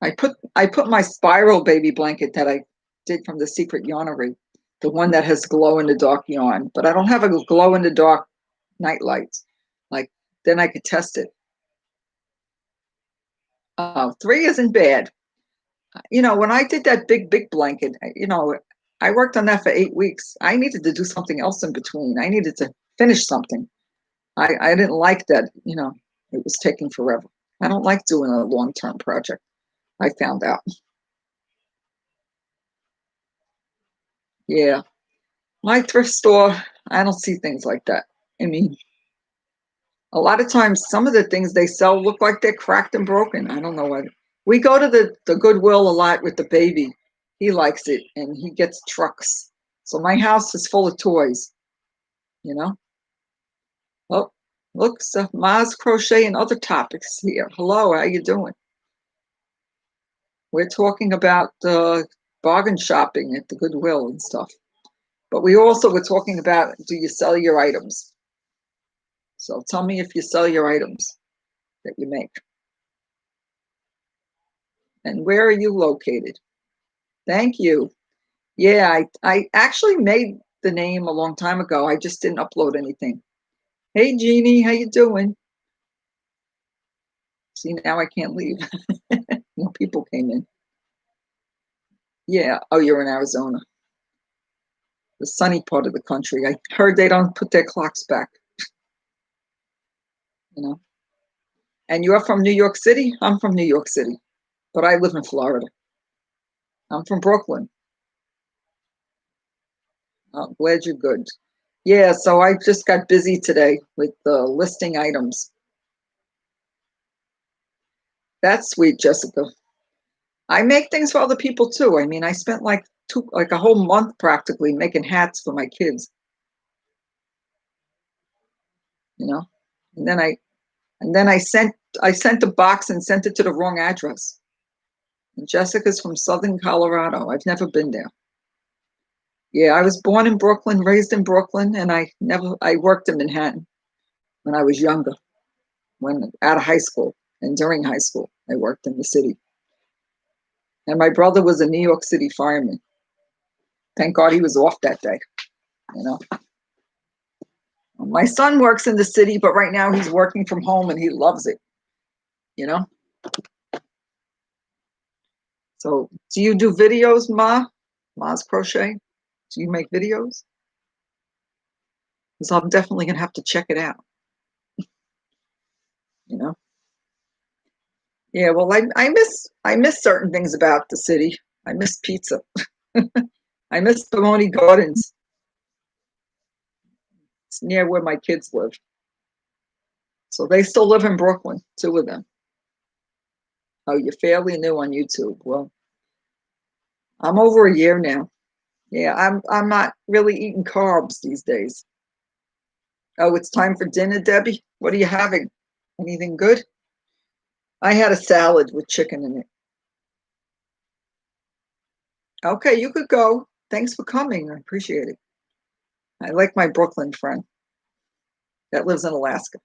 I put my spiral baby blanket that I did from the Secret Yarnery, the one that has glow in the dark yarn, but I don't have a glow in the dark night lights. Like then I could test it. 3 isn't bad. When I did that big blanket, I worked on that for 8 weeks. I needed to do something else in between. I needed to finish something. I didn't like that, it was taking forever. I don't like doing a long-term project. I found out. Yeah. My thrift store, I don't see things like that. I mean, a lot of times some of the things they sell look like they're cracked and broken. I don't know what. We go to the Goodwill a lot with the baby. He likes it and he gets trucks. So my house is full of toys, you know? Oh, look, so Ma's Crochet and other topics here. Hello, how you doing? We're talking about bargain shopping at the Goodwill and stuff. But we also were talking about, do you sell your items? So tell me if you sell your items that you make. And where are you located? Thank you. Yeah, I actually made the name a long time ago. I just didn't upload anything. Hey, Jeannie, how you doing? See, now I can't leave. More people came in. Yeah. Oh, you're in Arizona, the sunny part of the country. I heard they don't put their clocks back, you know. And you're from New York City? I'm from New York City, but I live in Florida. I'm from Brooklyn. I'm glad you're good. Yeah, so I just got busy today with listing items. That's sweet, Jessica. I make things for other people too. I mean, I spent like a whole month practically making hats for my kids, you know. And then I sent the box and sent it to the wrong address. And Jessica's from Southern Colorado. I've never been there. Yeah, I was born in Brooklyn, raised in Brooklyn, and I worked in Manhattan when I was younger, when out of high school and during high school, I worked in the city. And my brother was a New York City fireman. Thank God he was off that day, you know. My son works in the city, but right now he's working from home and he loves it, you know. So do you do videos, Ma's Crochet? Do you make videos? Because I'm definitely gonna have to check it out, you know? Yeah, well, I miss certain things about the city. I miss pizza. I miss Pomoni Gardens. It's near where my kids live. So they still live in Brooklyn, two of them. Oh, you're fairly new on YouTube. Well, I'm over a year now. Yeah, I'm not really eating carbs these days. Oh, it's time for dinner, Debbie. What are you having? Anything good? I had a salad with chicken in it. Okay, you could go. Thanks for coming. I appreciate it. I like my Brooklyn friend that lives in Alaska.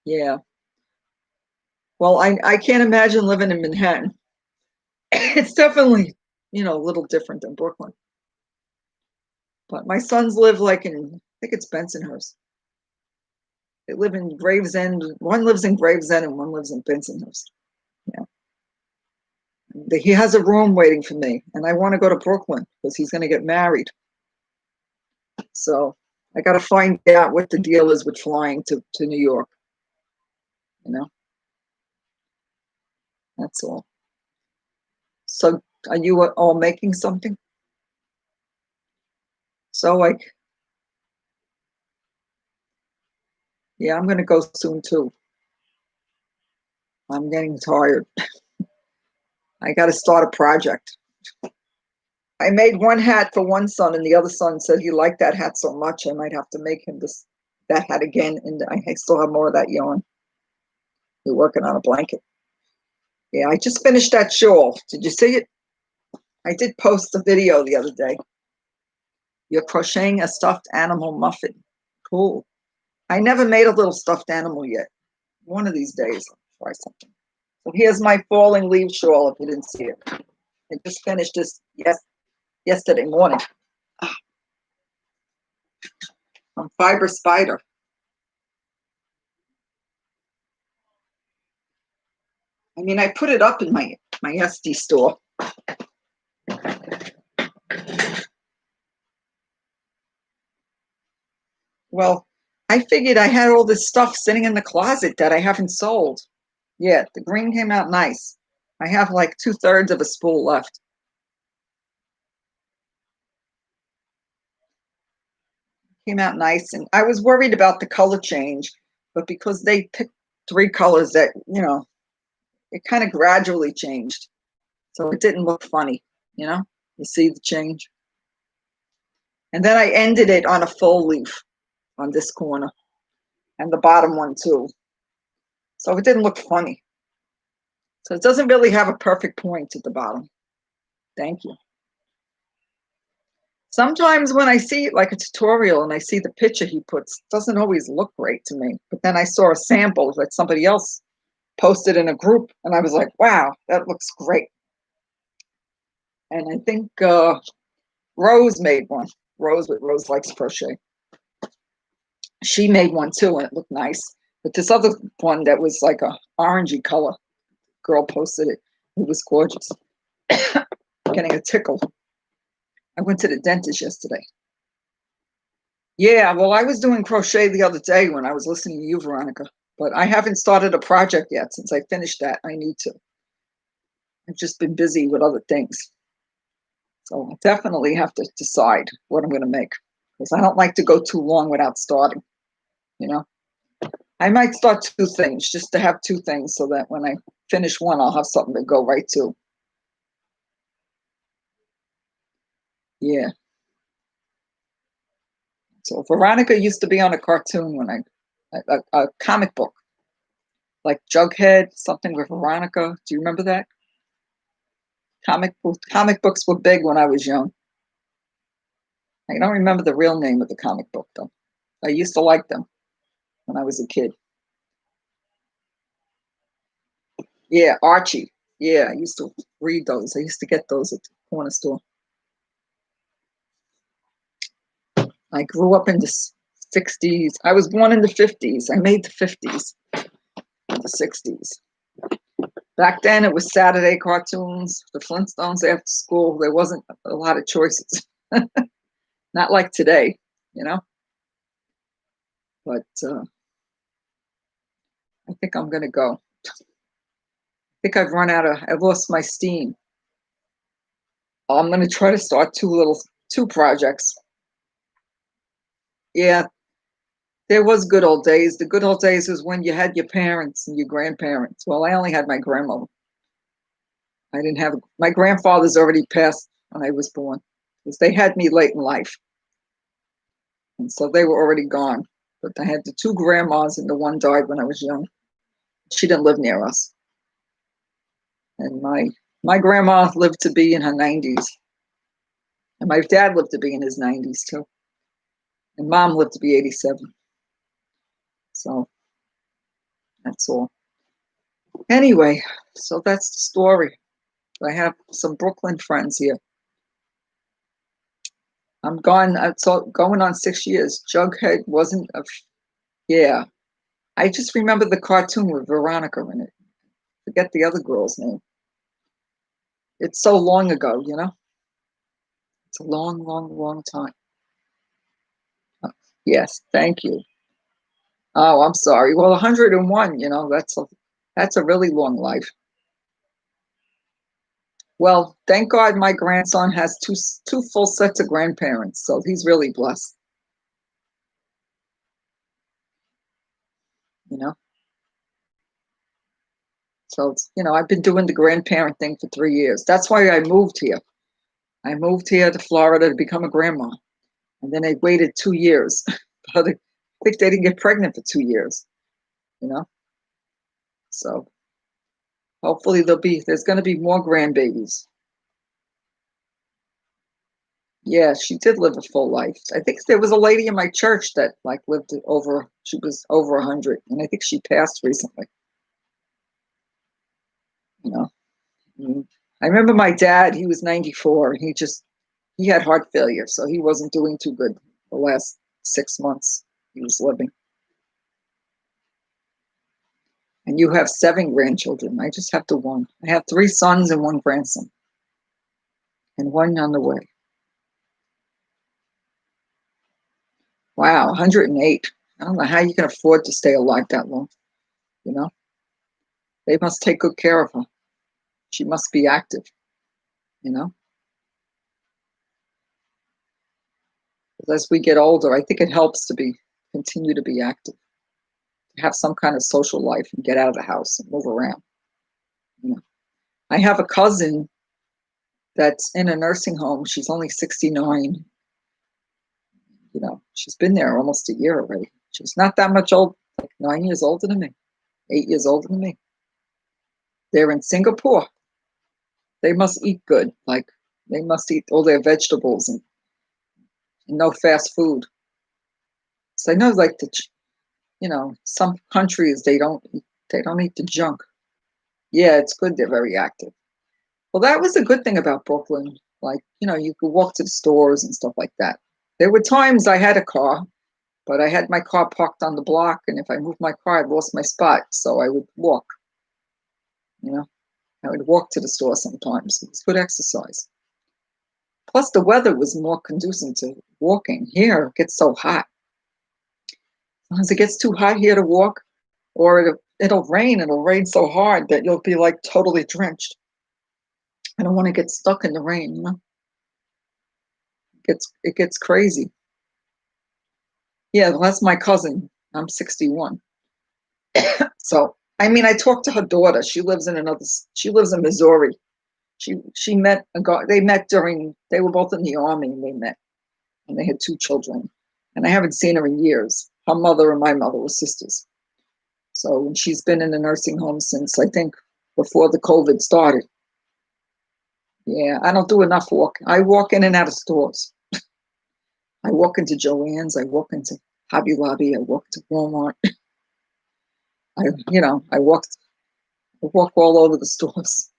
Yeah. Well, I can't imagine living in Manhattan. It's definitely, a little different than Brooklyn. But my sons live like I think it's Bensonhurst. They live in Gravesend. One lives in Gravesend and one lives in Bensonhurst. Yeah. He has a room waiting for me, and I want to go to Brooklyn because he's going to get married. So I got to find out what the deal is with flying to New York. You know, that's all. So are you all making something? So yeah, I'm going to go soon too. I'm getting tired. I got to start a project. I made one hat for one son, and the other son said he liked that hat so much I might have to make him that hat again. And I still have more of that yarn. We're working on a blanket. Yeah, I just finished that shawl. Did you see it? I did post a video the other day. You're crocheting a stuffed animal muffin. Cool. I never made a little stuffed animal yet. One of these days, I'll try something. So here's my falling leaf shawl if you didn't see it. I just finished this yesterday morning on Fiber Spider. I mean, I put it up in my Etsy store. Well, I figured I had all this stuff sitting in the closet that I haven't sold. Yeah, the green came out nice. I have like 2/3 of a spool left. Came out nice, and I was worried about the color change, but because they picked 3 colors that, it kind of gradually changed. So it didn't look funny, you know? You see the change? And then I ended it on a full leaf on this corner and the bottom one too. So it didn't look funny. So it doesn't really have a perfect point at the bottom. Thank you. Sometimes when I see like a tutorial and I see the picture he puts, it doesn't always look great to me. But then I saw a sample that somebody else posted in a group and I was like, wow, that looks great. And I think Rose made one. Rose likes crochet. She made one too and it looked nice. But this other one that was like a orangey color, girl posted it. It was gorgeous. Getting a tickle. I went to the dentist yesterday. Yeah, well, I was doing crochet the other day when I was listening to you, Veronica, but I haven't started a project yet. Since I finished that, I need to. I've just been busy with other things. So I definitely have to decide what I'm going to make because I don't like to go too long without starting, you know? I might start 2 things just to have 2 things so that when I finish one, I'll have something to go right to. Yeah. So Veronica used to be on a cartoon when a comic book, like Jughead, something with Veronica. Do you remember that? Comic books were big when I was young. I don't remember the real name of the comic book though. I used to like them when I was a kid. Yeah, Archie. Yeah, I used to read those. I used to get those at the corner store. I grew up in the 60s. I was born in the 50s. I made the 50s, the 60s. Back then, it was Saturday cartoons, the Flintstones after school. There wasn't a lot of choices. Not like today, you know. But I think I'm gonna go. I think I've run out of. I've lost my steam. I'm gonna try to start two projects. Yeah, there was good old days. The good old days was when you had your parents and your grandparents. Well, I only had my grandmother. I didn't have my grandfather's already passed when I was born because they had me late in life, and so they were already gone. But I had the two grandmas, and the one died when I was young. She didn't live near us, and my grandma lived to be in her 90s, and my dad lived to be in his 90s too, and mom lived to be 87. So that's all. Anyway, so that's the story. I have some Brooklyn friends here. I'm gone. It's going on 6 years. Jughead wasn't a. Yeah, I just remember the cartoon with Veronica in it. Forget the other girl's name. It's so long ago, you know? It's a long, long, long time. Yes, thank you. Oh, I'm sorry. Well, 101, you know, that's a really long life. Well, thank God my grandson has two full sets of grandparents, so he's really blessed, you know? So it's, you know, I've been doing the grandparent thing for 3 years. That's why I moved here. I moved here to Florida to become a grandma. And then I waited 2 years. But I think they didn't get pregnant for 2 years, you know? So hopefully there's gonna be more grandbabies. Yeah, she did live a full life. I think there was a lady in my church that like lived over, she was over 100, and I think she passed recently, you know. And I remember my dad, he was 94, and he had heart failure, so he wasn't doing too good the last 6 months he was living. And you have 7 grandchildren. I just have the one. I have 3 sons and 1 grandson, and one on the way. Wow, 108. I don't know how you can afford to stay alive that long, you know? They must take good care of her. She must be active, you know? As we get older, I think it helps to continue to be active, to have some kind of social life and get out of the house and move around. You know, I have a cousin that's in a nursing home. She's only 69. You know, she's been there almost a year already. She's not that much old, like 9 years older than me, 8 years older than me. They're in Singapore. They must eat good. Like they must eat all their vegetables and no fast food. So I know, like you know, some countries they don't eat the junk. Yeah, it's good. They're very active. Well, that was a good thing about Brooklyn. Like, you know, you could walk to the stores and stuff like that. There were times I had a car, but I had my car parked on the block, and if I moved my car, I'd lost my spot. So I would walk, you know, I would walk to the store sometimes. It was good exercise. Plus, the weather was more conducive to walking. Here, it gets so hot. Sometimes it gets too hot here to walk, or it'll rain. It'll rain so hard that you'll be like totally drenched. I don't want to get stuck in the rain, you know? It gets crazy. Yeah, well, that's my cousin. I'm 61. So, I mean, I talked to her daughter. She lives in Missouri. She met they met they were both in the army and they met and they had 2 children. And I haven't seen her in years. Her mother and my mother were sisters. So she's been in a nursing home since I think before the COVID started. Yeah, I don't do enough walking. I walk in and out of stores. I walk into Joann's. I walk into Hobby Lobby. I walk to Walmart. I walk all over the stores.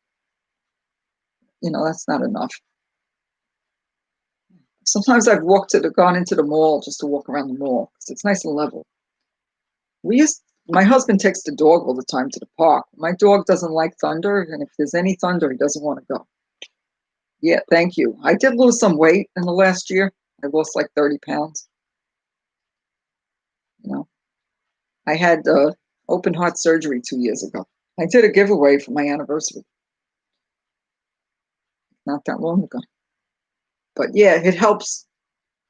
You know, that's not enough. Sometimes gone into the mall just to walk around the mall because it's nice and level. We used My husband takes the dog all the time to the park. My dog doesn't like thunder, and if there's any thunder, he doesn't want to go. Yeah, thank you. I did lose some weight in the last year. I lost like 30 pounds. You know, I had open heart surgery 2 years ago. I did a giveaway for my anniversary not that long ago. But yeah, it helps.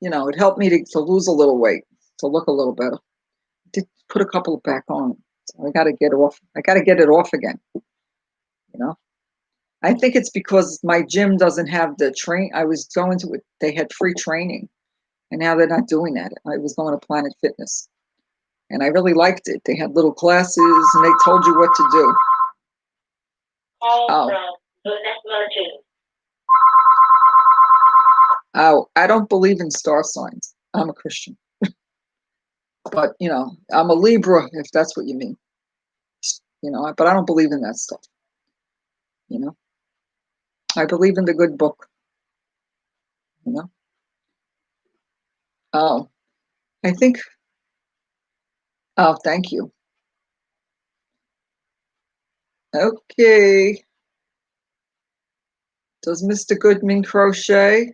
It helped me to lose a little weight, to look a little better. I did put a couple back on. So I got to get off. I got to get it off again. You know, I think it's because my gym doesn't have the train. I was going to it. They had free training, and now they're not doing that. I was going to Planet Fitness, and I really liked it. They had little classes, and they told you what to do. Oh. Oh, I don't believe in star signs. I'm a Christian. But, I'm a Libra, if that's what you mean. But I don't believe in that stuff. I believe in the good book. You know? Oh, I think, oh, thank you. Okay. Does Mr. Goodman crochet?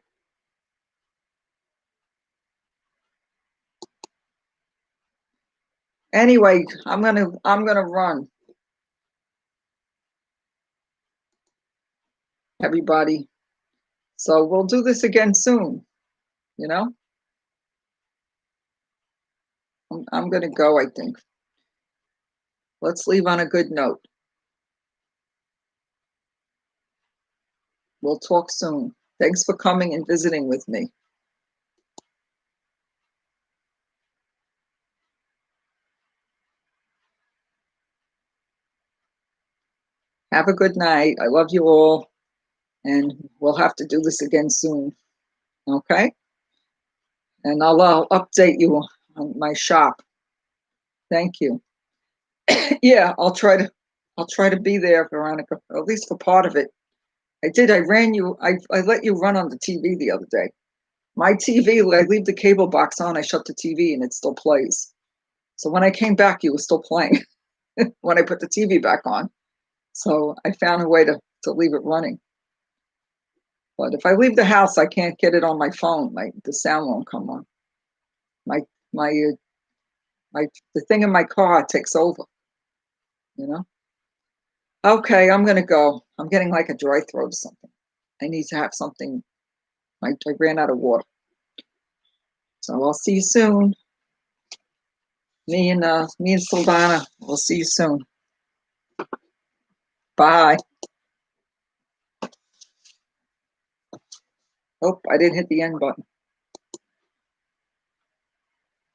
Anyway, I'm gonna run. Everybody. So we'll do this again soon, you know? I'm gonna go, I think. Let's leave on a good note. We'll talk soon. Thanks for coming and visiting with me. Have a good night. I love you all. And we'll have to do this again soon. Okay? And I'll update you on my shop. Thank you. Yeah, I'll try to be there, Veronica, at least for part of it. I let you run on the TV the other day. My TV, I leave the cable box on, I shut the TV and it still plays. So when I came back, you were still playing when I put the TV back on. So I found a way to leave it running. But if I leave the house, I can't get it on my phone. The sound won't come on. My my the thing in my car takes over. You know. Okay, I'm gonna go. I'm getting like a dry throat or something. I need to have something. I ran out of water. So I'll see you soon. Me and Sildana. We'll see you soon. Bye. Oh, I didn't hit the end button.